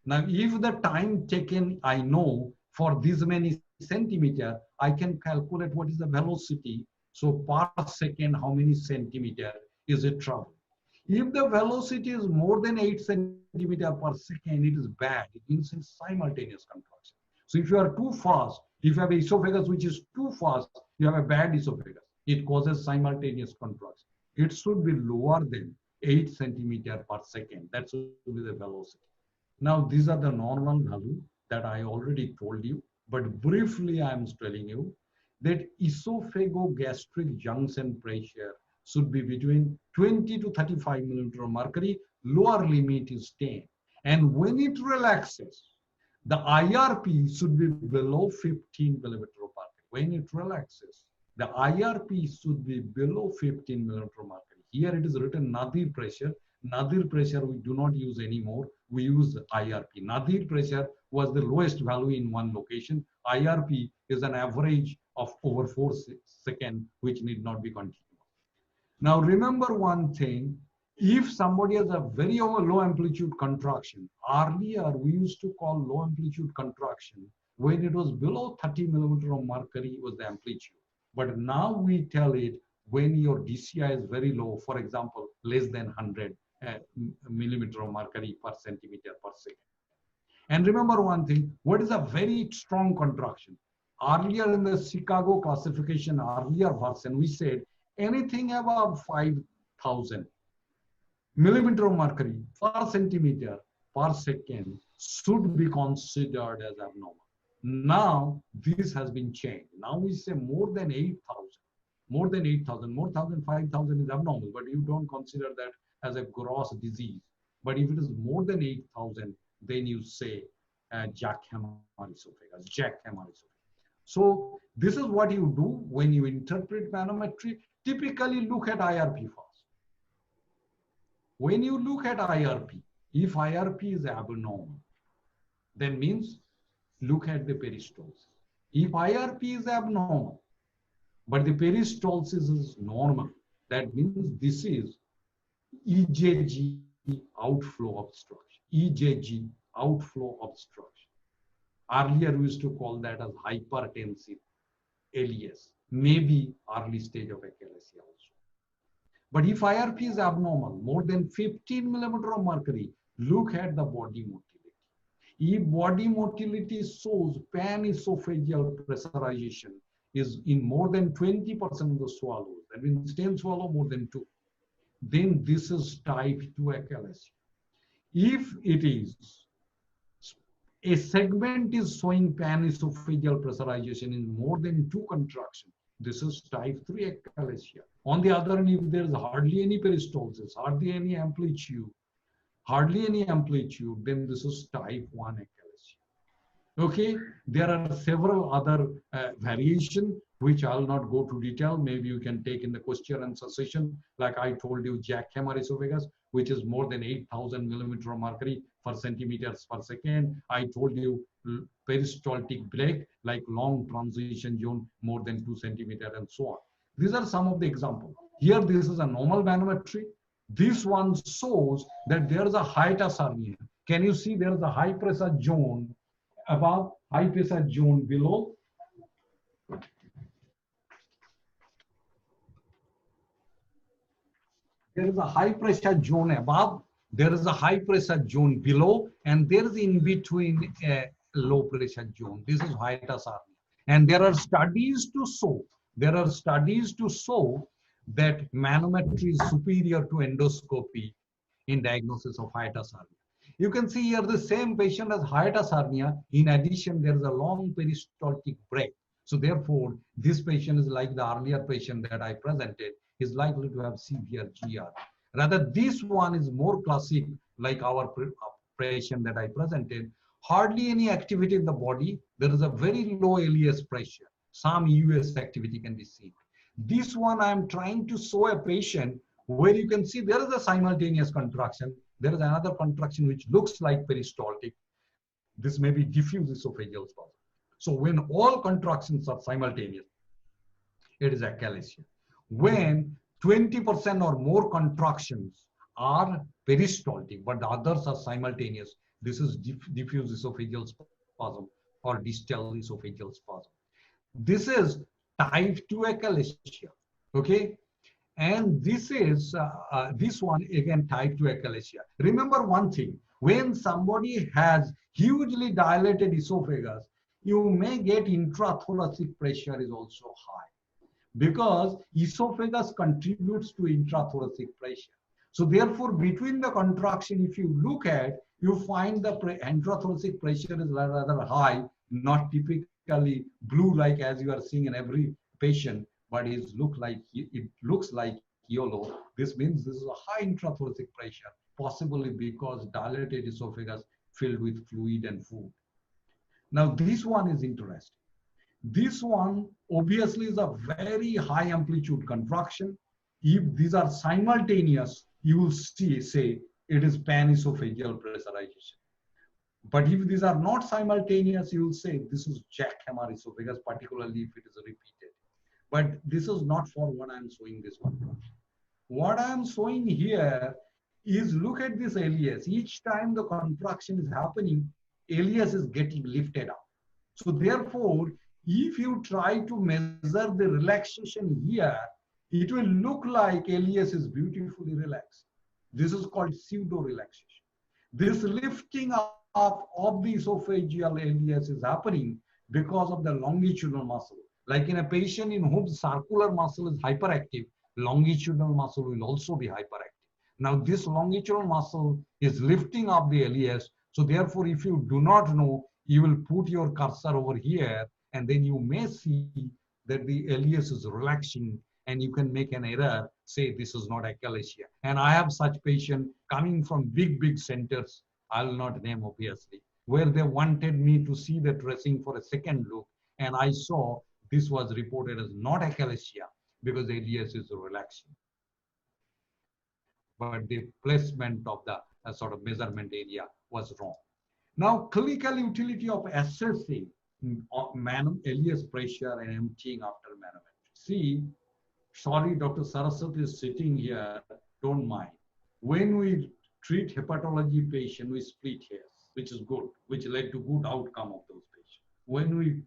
Now, if the time taken, I know for this many centimeter, I can calculate what is the velocity. So per second, how many centimeter is it traveling? If the velocity is more than 8 centimeter per second, it is bad. It means it's simultaneous contraction. So if you are too fast, if you have an esophagus which is too fast, you have a bad esophagus. It causes simultaneous contraction. It should be lower than 8 centimeter per second. That should be the velocity. Now, these are the normal value that I already told you, but briefly I am telling you that esophagogastric junction pressure should be between 20 to 35 millimeter of mercury. Lower limit is 10. And when it relaxes, the IRP should be below 15 millimeter of mercury. When it relaxes, the IRP should be below 15 millimeter of mercury. Here it is written nadir pressure. Nadir pressure we do not use anymore. We use IRP. Nadir pressure was the lowest value in one location. IRP is an average of over 4 seconds, which need not be continuous. Now remember one thing, if somebody has a very low amplitude contraction, earlier we used to call low amplitude contraction when it was below 30 millimeter of mercury was the amplitude. But now we tell it when your DCI is very low, for example, less than 100 millimeter of mercury per centimeter per second. And remember one thing, what is a very strong contraction? Earlier in the Chicago classification, earlier version, we said anything above 5,000 millimeter of mercury per centimeter per second should be considered as abnormal. Now, this has been changed. Now we say more than 8,000. More than 8,000, more than 5,000 is abnormal, but you don't consider that as a gross disease. But if it is more than 8,000, then you say jackhammer esophagus, jackhammer esophagus. So this is what you do when you interpret manometry. Typically look at IRP first. When you look at IRP, if IRP is abnormal, then means look at the peristalsis. If IRP is abnormal, but the peristalsis is normal, that means this is EJG outflow obstruction. EJG outflow obstruction. Earlier we used to call that as hypertensive LES, maybe early stage of echinacea also. But if IRP is abnormal, more than 15 millimeter of mercury, look at the body motility. If body motility shows pan-esophageal pressurization is in more than 20% of the swallows, that means 10 swallow more than 2, then this is type 2 echinacea. If it is a segment is showing pan-esophageal pressurization in more than 2 contractions, this is type 3 echinacea. On the other hand, if there is hardly any peristalsis, hardly any amplitude, then this is type 1 echinacea. Okay, there are several other variations which I'll not go to detail. Maybe you can take in the question and answer session. Like I told you, jackhammer esophagus, which is more than 8,000 millimeter of mercury per centimeters per second. I told you peristaltic break, like long transition zone, more than 2 centimeters and so on. These are some of the examples. Here, this is a normal manometry. This one shows that there is a hiatus hernia. Can you see there is a high pressure zone above, high pressure zone below? There is a high pressure zone above, there is a high pressure zone below, and there is in between a low pressure zone. This is hiatus hernia. And there are studies to show, that manometry is superior to endoscopy in diagnosis of hiatus hernia. You can see here the same patient has hiatus hernia. In addition, there is a long peristaltic break. So therefore, this patient is like the earlier patient that I presented, is likely to have severe GR. Rather, this one is more classic, like our patient that I presented. Hardly any activity in the body. There is a very low LES pressure. Some US activity can be seen. This one, I am trying to show a patient where you can see there is a simultaneous contraction. There is another contraction which looks like peristaltic. This may be diffuse esophageal spasm. So when all contractions are simultaneous, it is achalasia. When 20% or more contractions are peristaltic, but the others are simultaneous, this is diffuse esophageal spasm or distal esophageal spasm. This is type 2 achalasia, okay? And this is, this one again, type 2 achalasia. Remember one thing, when somebody has hugely dilated esophagus, you may get intrathoracic pressure is also high, because esophagus contributes to intrathoracic pressure. So therefore, between the contraction, if you look at, you find the intrathoracic pressure is rather high, not typically blue like as you are seeing in every patient, but it looks like yellow. This means this is a high intrathoracic pressure, possibly because dilated esophagus filled with fluid and food. Now this one is interesting. This one obviously is a very high amplitude contraction. If these are simultaneous, you will say it is panesophageal pressurization. But if these are not simultaneous, you will say this is jackhammer esophagus, particularly if it is repeated. But this is not for what I am showing this one. What I am showing here is, look at this alias. Each time the contraction is happening, alias is getting lifted up. So therefore, if you try to measure the relaxation here, it will look like alias is beautifully relaxed. This is called pseudo relaxation. This lifting up of the esophageal alias is happening because of the longitudinal muscle. Like in a patient in whom circular muscle is hyperactive, longitudinal muscle will also be hyperactive. Now this longitudinal muscle is lifting up the alias. So therefore, if you do not know, you will put your cursor over here, and then you may see that the alias is relaxing, and you can make an error, say this is not achalasia. And I have such patient coming from big centers, I will not name obviously, where they wanted me to see the tracing for a second look, and I saw this was reported as not achalasia because the alias is relaxing. But the placement of the sort of measurement area was wrong. Now, clinical utility of assessing alias pressure and emptying after manometry. See, sorry, Dr. Saraswat is sitting here, don't mind. When we treat hepatology patient, we split hairs, which is good, which led to good outcome of those patients. When we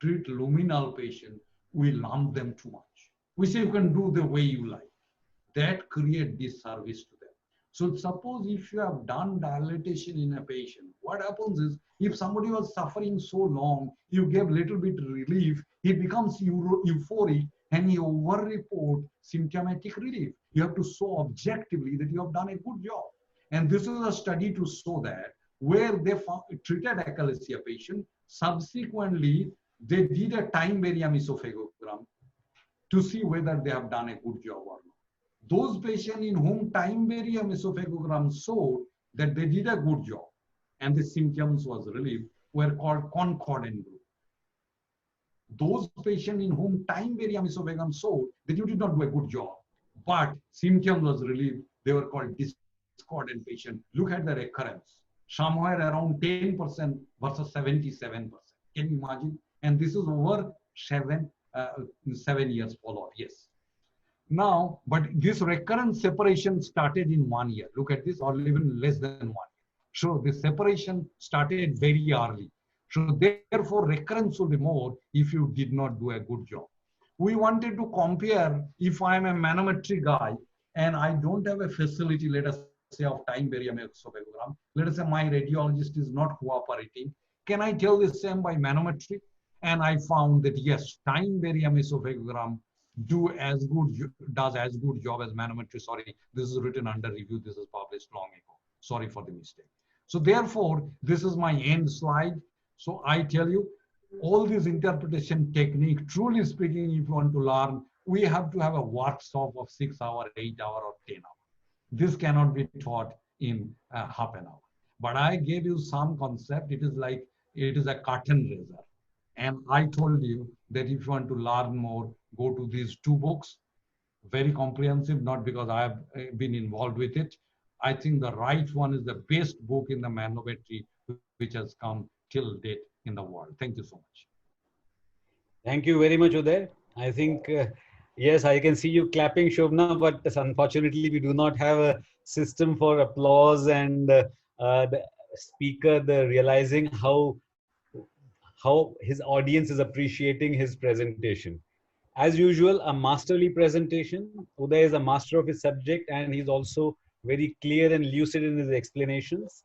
treat luminal patient, we lump them too much. We say you can do the way you like. That creates disservice to them. So suppose if you have done dilatation in a patient, what happens is, if somebody was suffering so long, you gave little bit relief, he becomes euphoric and you over-report symptomatic relief. You have to show objectively that you have done a good job. And this is a study to show that, where they treated achalasia patient, subsequently they did a time barium esophagogram to see whether they have done a good job or not. Those patients in whom time barium esophagogram showed that they did a good job and the symptoms was relieved were called concordant group. Those patients in whom time barium esophagogram showed that you did not do a good job, but symptoms was relieved, they were called discordant patient. Look at the recurrence, somewhere around 10% versus 77%. Can you imagine? And this is over 7 years follow-up, yes. Now, but this recurrent separation started in 1 year. Look at this, or even less than 1 year. So the separation started very early. So therefore, recurrence will be more if you did not do a good job. We wanted to compare, if I am a manometry guy and I don't have a facility, let us say of time barium esophagogram, let us say my radiologist is not cooperating, can I tell the same by manometry? And I found that yes, time barium esophagogram does as good job as manometry. Sorry, this is written under review. This is published long ago. Sorry for the mistake. So therefore, this is my end slide. So I tell you, all these interpretation technique, truly speaking, if you want to learn, we have to have a workshop of 6 hours, 8 hours, or 10 hours. This cannot be taught in half an hour. But I gave you some concept. It is like, it is a curtain raiser. And I told you that if you want to learn more, go to these 2 books. very comprehensive, not because I have been involved with it. I think the right one is the best book in the manometry which has come till date in the world. Thank you so much. Thank you very much, Uday. I think, yes, I can see you clapping, Shobna, but unfortunately, we do not have a system for applause and the speaker the realizing how his audience is appreciating his presentation. As usual, a masterly presentation. Uday is a master of his subject and he's also very clear and lucid in his explanations.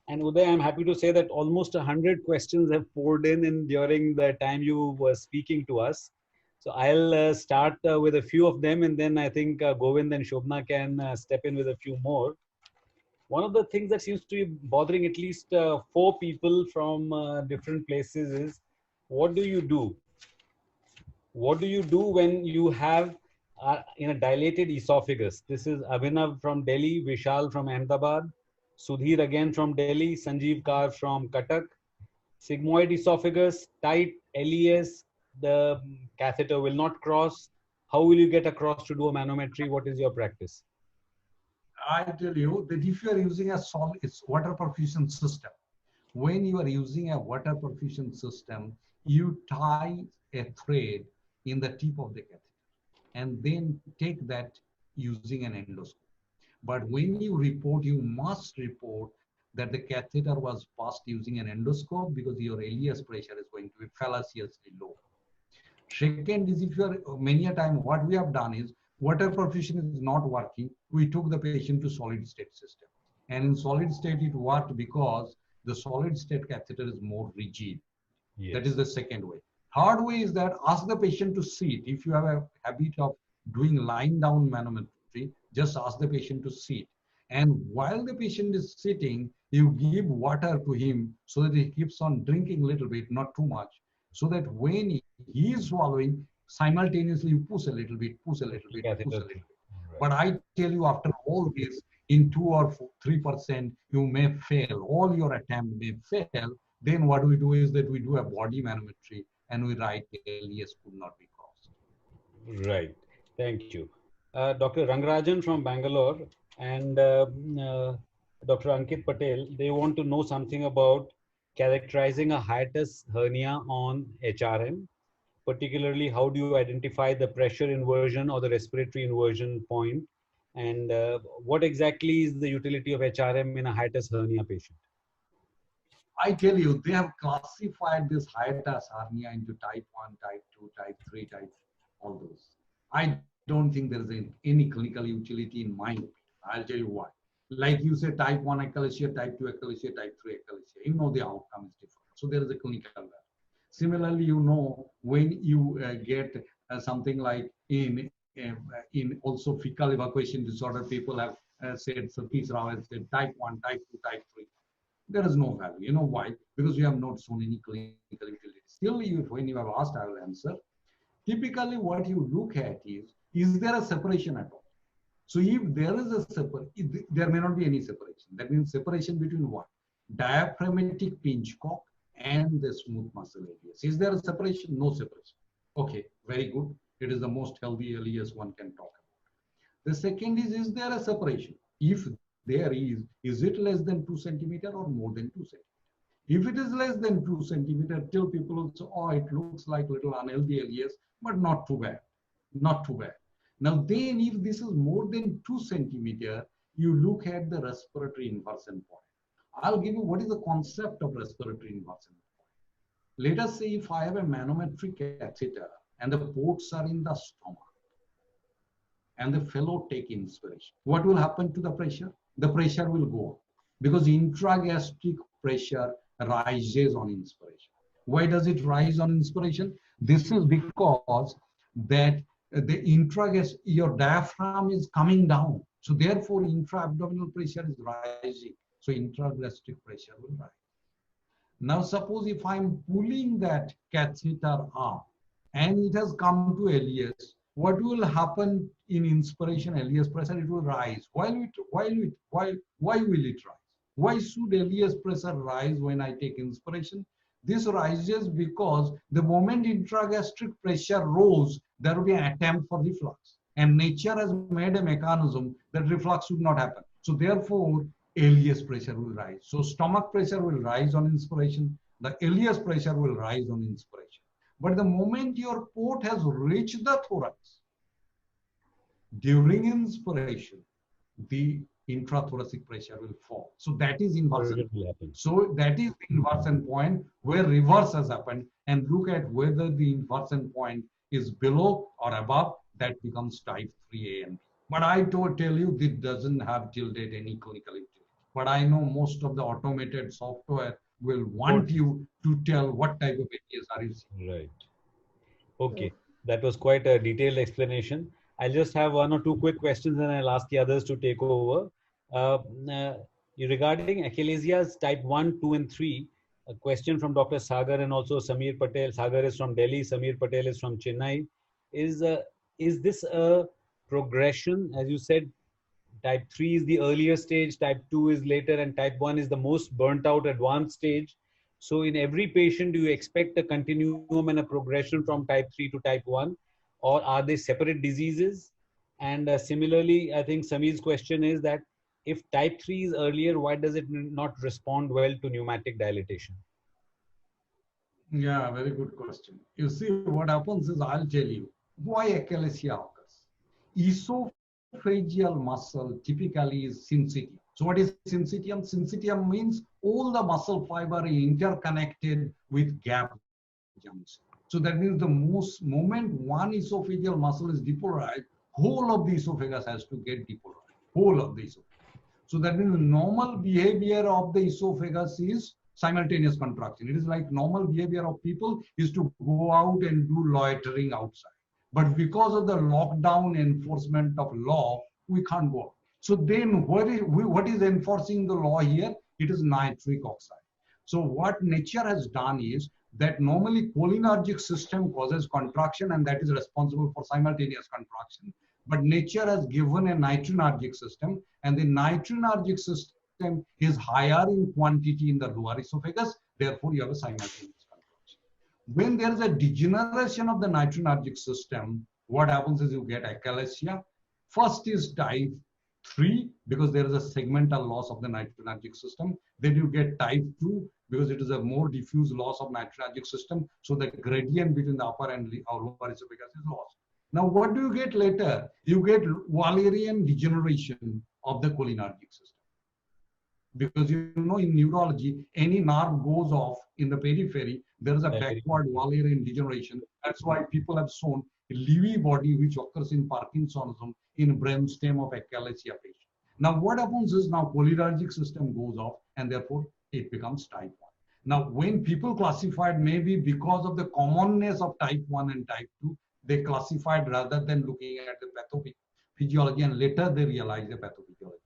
And Uday, I'm happy to say that almost 100 questions have poured in during the time you were speaking to us. So I'll start with a few of them, and then I think Govind and Shobna can step in with a few more. One of the things that seems to be bothering at least four people from different places is, what do you do? What do you do when you have in a dilated esophagus? This is Abhinav from Delhi, Vishal from Ahmedabad, Sudhir again from Delhi, Sanjeev Kar from Cuttack. Sigmoid esophagus, tight LES, the catheter will not cross. How will you get across to do a manometry? What is your practice? I tell you that if you are using a solid, it's water perfusion system. When you are using a water perfusion system, you tie a thread in the tip of the catheter and then take that using an endoscope. But when you report, you must report that the catheter was passed using an endoscope because your LES pressure is going to be fallaciously low. Second is, if you are many a time, what we have done is water perfusion is not working. We took the patient to solid state system. And in solid state, it worked because the solid state catheter is more rigid. Yes. That is the second way. Third way is that ask the patient to sit. If you have a habit of doing lying down manometry, just ask the patient to sit. And while the patient is sitting, you give water to him so that he keeps on drinking a little bit, not too much, so that when he is swallowing, simultaneously you push a little bit, push a little bit, push a little bit. Right. But I tell you, after all this, in 2 or 3%, you may fail. All your attempt may fail. Then what we do is that we do a body manometry and we write LES could not be crossed. Right. Thank you. Dr. Rangarajan from Bangalore and Dr. Ankit Patel, they want to know something about characterizing a hiatus hernia on HRM. Particularly, how do you identify the pressure inversion or the respiratory inversion point? And what exactly is the utility of HRM in a hiatus hernia patient? I tell you, they have classified this hiatus hernia into type 1, type 2, type 3, type all those. I don't think there is any clinical utility in my opinion. I'll tell you why. Like you say, type 1 achalasia, type 2 achalasia, type 3 achalasia. You know the outcome is different. So there is a clinical value. Similarly, you know, when you get something like in also fecal evacuation disorder, people have said, Satish Rao has said type 1, type 2, type 3. There is no value. You know why? Because you have not shown any clinical utility. Still, when you have asked, I will answer. Typically, what you look at is there a separation at all? So if there is a separation, there may not be any separation. That means separation between what? Diaphragmatic pinch cock and the smooth muscle areas. Is there a separation? No separation. Okay, very good. It is the most healthy LES one can talk about. The second is there a separation? If there is it less than 2 centimeter or more than 2 centimeter? If it is less than 2 centimeter, till people will say, oh, it looks like little unhealthy LES, but not too bad, not too bad. Now then, if this is more than 2 centimeter, you look at the respiratory inversion point. I'll give you what is the concept of respiratory inversion point. Let us say if I have a manometry catheter and the ports are in the stomach and the fellow take inspiration, what will happen to the pressure? The pressure will go up because intragastric pressure rises on inspiration. Why does it rise on inspiration? This is because that your diaphragm is coming down. So therefore, intra-abdominal pressure is rising. So intragastric pressure will rise. Now suppose if I'm pulling that catheter up and it has come to LES, what will happen in inspiration LES pressure? It will rise. Why will it rise? Why should LES pressure rise when I take inspiration? This rises because the moment intragastric pressure rose, there will be an attempt for reflux. And nature has made a mechanism that reflux should not happen. So therefore, ileus pressure will rise. So stomach pressure will rise on inspiration. The ileus pressure will rise on inspiration. But the moment your port has reached the thorax, during inspiration, the intrathoracic pressure will fall. So that is inversion. So that is the inversion point where reverse has happened. And look at whether the inversion point is below or above, that becomes type 3A and B. But I tell you, this doesn't have till date any clinical utility. But I know most of the automated software will want you to tell what type of areas are you seeing. Right. Okay. That was quite a detailed explanation. I'll just have one or two quick questions and I'll ask the others to take over. Regarding achalazias type 1, 2, and 3, a question from Dr. Sagar and also Samir Patel. Sagar is from Delhi, Samir Patel is from Chennai. Is this a progression? As you said, type 3 is the earlier stage, type 2 is later, and type 1 is the most burnt out advanced stage. So in every patient, do you expect a continuum and a progression from type 3 to type 1? Or are they separate diseases? And similarly, I think Samir's question is that if type 3 is earlier, why does it not respond well to pneumatic dilatation? Yeah, very good question. You see, what happens is, I'll tell you why achalasia occurs. Esophageal muscle typically is syncytium. So what is syncytium? Syncytium means all the muscle fiber are interconnected with gap junction. So that means the moment one esophageal muscle is depolarized, whole of the esophagus has to get depolarized. Whole of the esophagus. So that means the normal behavior of the esophagus is simultaneous contraction. It is like normal behavior of people is to go out and do loitering outside. But because of the lockdown enforcement of law, we can't go out. So then what is enforcing the law here? It is nitric oxide. So what nature has done is that normally cholinergic system causes contraction and that is responsible for simultaneous contraction. But nature has given a nitrinergic system, and the nitrinergic system is higher in quantity in the lower esophagus. Therefore, you have a simultaneous contraction. When there is a degeneration of the nitrinergic system, what happens is you get achalasia. First is type 3 because there is a segmental loss of the nitrinergic system. Then you get type 2 because it is a more diffuse loss of nitrinergic system. So the gradient between the upper and lower esophagus is lost. Now, what do you get later? You get Wallerian degeneration of the cholinergic system. Because you know, in neurology, any nerve goes off in the periphery, there is a backward Wallerian degeneration. That's why people have shown a Lewy body which occurs in Parkinsonism in brainstem of achalasia patient. Now, what happens is now cholinergic system goes off and therefore it becomes type 1. Now, when people classified, maybe because of the commonness of type 1 and type 2, they classified rather than looking at the pathophysiology, and later they realized the pathophysiology.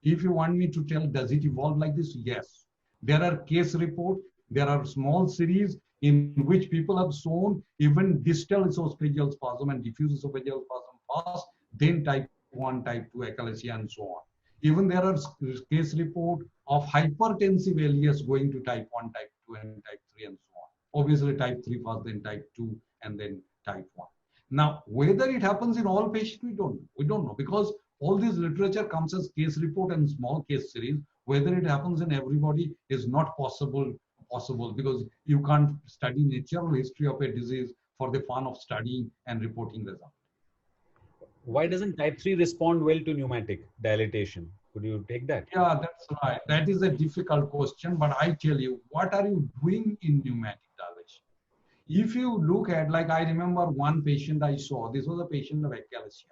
If you want me to tell, does it evolve like this? Yes. There are case reports, there are small series in which people have shown even distal esophageal spasm and diffuse esophageal spasm first, then type 1, type 2 achalasia and so on. Even there are case report of hypertensive ileus going to type 1, type 2 and type 3 and so on. Obviously type 3 first, then type 2 and then type 1. Now, whether it happens in all patients, we don't know. We don't know because all this literature comes as case report and small case series. Whether it happens in everybody is not possible because you can't study natural history of a disease for the fun of studying and reporting results. Why doesn't type 3 respond well to pneumatic dilatation? Could you take that? Yeah, that's right. That is a difficult question, but I tell you, what are you doing in pneumatic dilation? If you look at, like I remember one patient I saw, this was a patient of achalasia.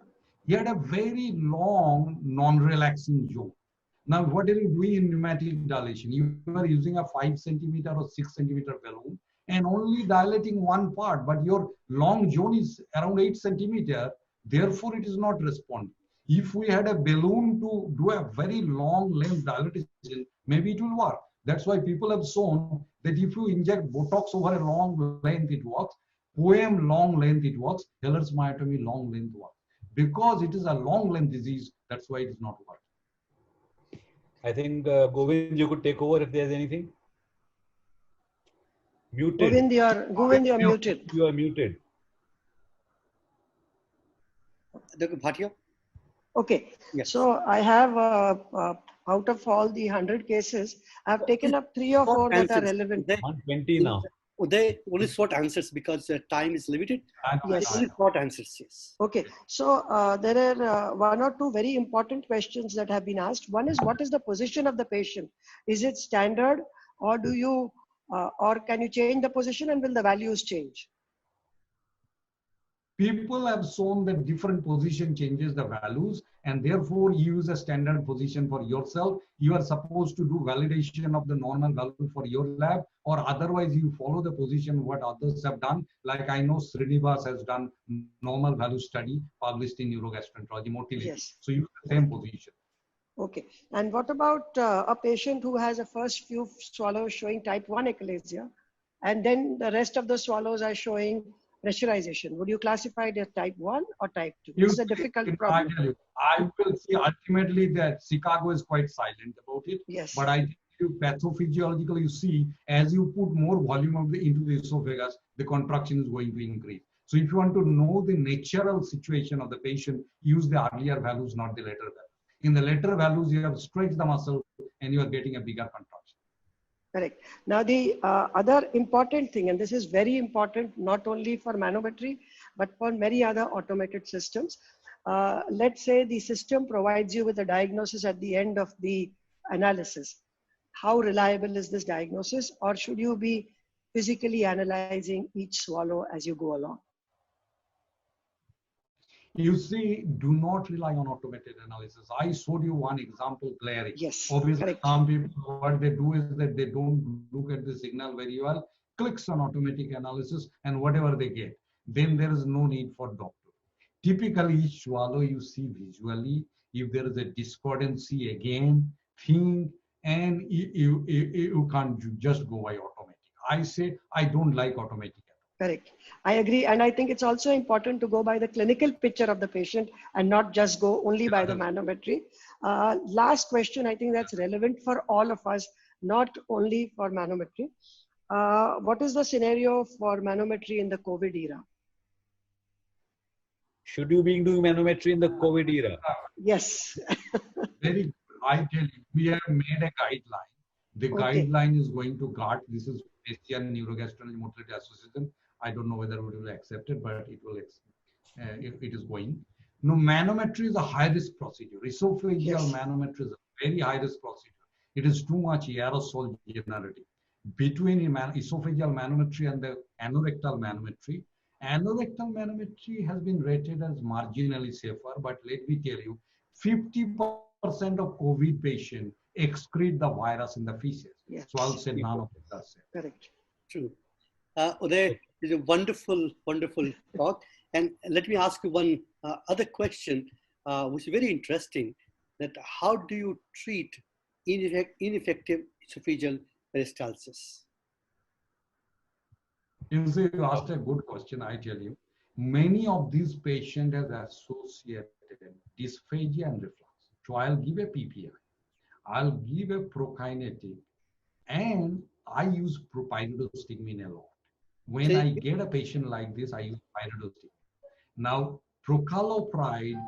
He had a very long non-relaxing jaw. Now, what are you doing in pneumatic dilation? You are using a 5 centimeter or 6 centimeter balloon and only dilating one part, but your long jaw is around 8 centimeter. Therefore, it is not responding. If we had a balloon to do a very long length dilatation, maybe it will work. That's why people have shown that if you inject Botox over a long length, it works. Poem long length, it works. Heller's myotomy long length works. Because it is a long length disease, that's why it is not working. I think Govind, you could take over if there's anything. Muted. Govind, you are muted. You are muted. Dr. Bhatia? Okay, Yes. so I have, out of all the 100 cases, I've taken up 3 or 4 that are relevant. Uday, 120 now. Uday, only short answers because time is limited. Yes. Only short answers, yes. Okay, so there are 1 or 2 very important questions that have been asked. One is, what is the position of the patient? Is it standard, or do you, or can you change the position, and will the values change? People have shown that different position changes the values, and therefore you use a standard position for yourself. You are supposed to do validation of the normal value for your lab, or otherwise you follow the position what others have done. Like I know Srinivas has done normal value study published in neurogastroenterology motility. Yes. So use the same position. Okay, and what about a patient who has a first few swallows showing type 1 achalasia, and then the rest of the swallows are showing pressurization? Would you classify it as type 1 or type 2? This is a difficult problem. I will see ultimately that Chicago is quite silent about it. Yes. But I think pathophysiologically, you see, as you put more volume of into the esophagus, the contraction is going to increase. So if you want to know the natural situation of the patient, use the earlier values, not the later values. In the later values, you have stretched the muscle and you are getting a bigger contraction. Correct. Now, the other important thing, and this is very important, not only for manometry, but for many other automated systems. Let's say the system provides you with a diagnosis at the end of the analysis. How reliable is this diagnosis, or should you be physically analyzing each swallow as you go along? You see, do not rely on automated analysis. I showed you one example clearly. Yes. Obviously, correct. some people, what they do is that they don't look at the signal very well, clicks on automatic analysis, and whatever they get, then there is no need for doctor. Typically, each swallow you see visually. If there is a discordancy, again, think, and you can't just go by automatic. I say I don't like automatic. Correct. I agree. And I think it's also important to go by the clinical picture of the patient and not just go only by the manometry. Last question, I think that's relevant for all of us, not only for manometry. What is the scenario for manometry in the COVID era? Should you be doing manometry in the COVID era? Yes. Very good. I tell you, we have made a guideline. The guideline is going to GART. This is Asian Neurogastroenterology Motility Association. I don't know whether it will accept it, but it will. It is going. No, manometry is a high-risk procedure. Esophageal manometry is a very high-risk procedure. It is too much aerosol generating. Between esophageal manometry and the anorectal manometry has been rated as marginally safer. But let me tell you, 50% of COVID patients excrete the virus in the feces. Yes. So I'll say none of it are safe. Correct. True. Uday, it's a wonderful, wonderful talk. And let me ask you one other question, which is very interesting, that how do you treat ineffective esophageal peristalsis? You see, you asked a good question, I tell you. Many of these patients have associated dysphagia and reflux. So I'll give a PPI, I'll give a prokinetic, and I use pyridostigmine a lot. When I get a patient like this, I use pyridostigmine. Now, prucalopride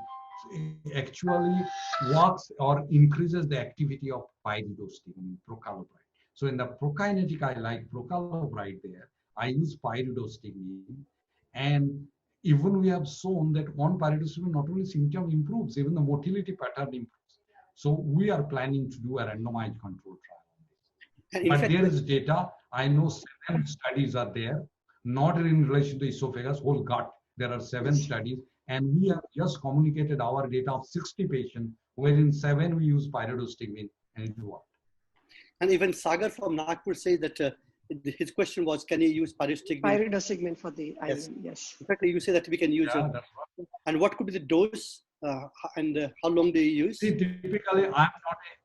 actually works or increases the activity of pyridostigmine, prucalopride. So in the prokinetic, I like prucalopride there. I use pyridostigmine, and even we have shown that on pyridostigmine, not only symptom improves, even the motility pattern improves. So we are planning to do a randomized control trial on this. But there is data. I know 7 studies are there, not in relation to esophagus, whole gut. There are 7 studies, and we have just communicated our data of 60 patients, wherein 7 we use pyridostigmine, and it worked. And even Sagar from Nagpur says that his question was, can you use pyridostigmine? Pyridostigmine for the island, yes. In fact, you say that we can use it. That's right. And what could be the dose and how long do you use? See, typically, I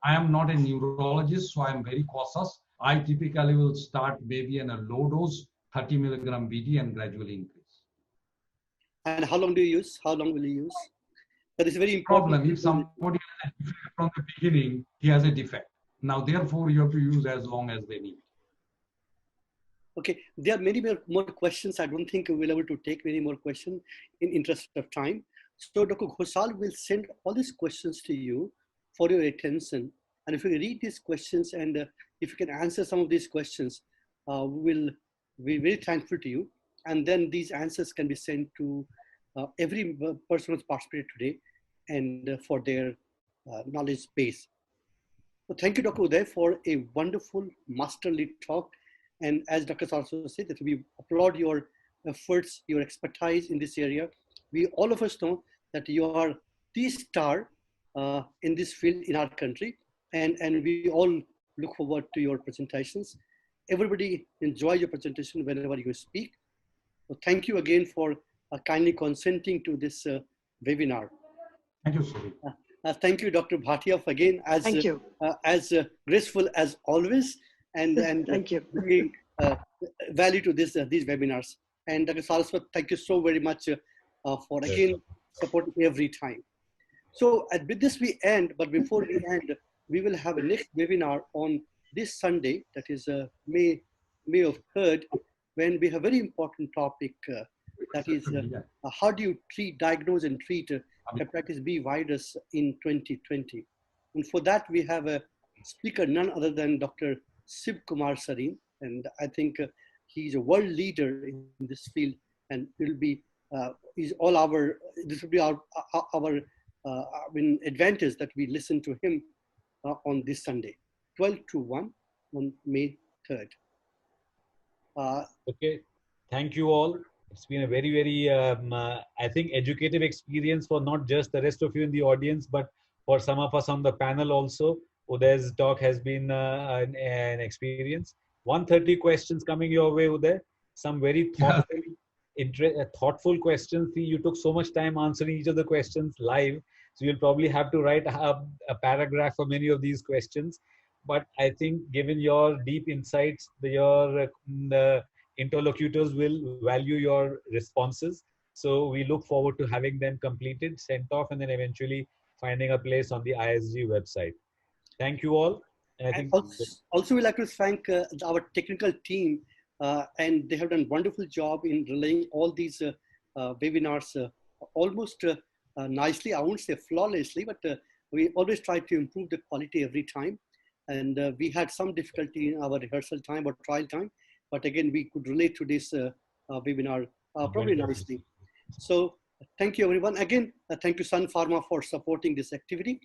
am not a neurologist, so I am very cautious. I typically will start maybe in a low dose, 30 milligram BD, and gradually increase. And how long do you use? How long will you use? That is very important. Problem, if somebody has a defect from the beginning, he has a defect. Now, therefore, you have to use as long as they need. Okay, there are many more questions. I don't think we'll be able to take many more questions in interest of time. So Dr. Ghoshal will send all these questions to you for your attention. And if you read these questions and if you can answer some of these questions, we'll be very thankful to you. And then these answers can be sent to every person who's participated today and for their knowledge base. So thank you, Dr. Uday, for a wonderful masterly talk. And as Dr. also said, that we applaud your efforts, your expertise in this area. We all of us know that you are the star in this field in our country. And we all look forward to your presentations. Everybody enjoy your presentation whenever you speak. So thank you again for kindly consenting to this webinar. Thank you, Suri. Thank you, Dr. Bhatia, again, as graceful as always, and thank you. bringing value to this these webinars. And Dr. Saraswat, thank you so very much for again supporting every time. So with this we end, but before we end, we will have a next webinar on this Sunday, that is May of 3rd, when we have a very important topic that is how do you diagnose and treat hepatitis B virus in 2020. And for that, we have a speaker, none other than Dr. Siv Kumar Sareen. And I think he's a world leader in this field, and will be, this will be our advantage that we listen to him on this Sunday, 12 to 1 on May 3rd. Okay, thank you all. It's been a very, very, I think, educative experience for not just the rest of you in the audience, but for some of us on the panel also. Uday's talk has been an experience. 130 questions coming your way, Uday. Some very thoughtful questions. See, you took so much time answering each of the questions live, so you'll probably have to write a paragraph for many of these questions. But I think, given your deep insights, your interlocutors will value your responses. So we look forward to having them completed, sent off, and then eventually finding a place on the ISG website. Thank you all. And I think also we'd like to thank our technical team, and they have done a wonderful job in relaying all these webinars almost nicely. I won't say flawlessly, but we always try to improve the quality every time. And we had some difficulty in our rehearsal time or trial time, but again, we could relate to this webinar probably nicely. So thank you, everyone. Again, thank you, Sun Pharma, for supporting this activity.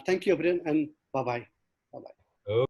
Thank you, everyone, and bye-bye. Bye-bye.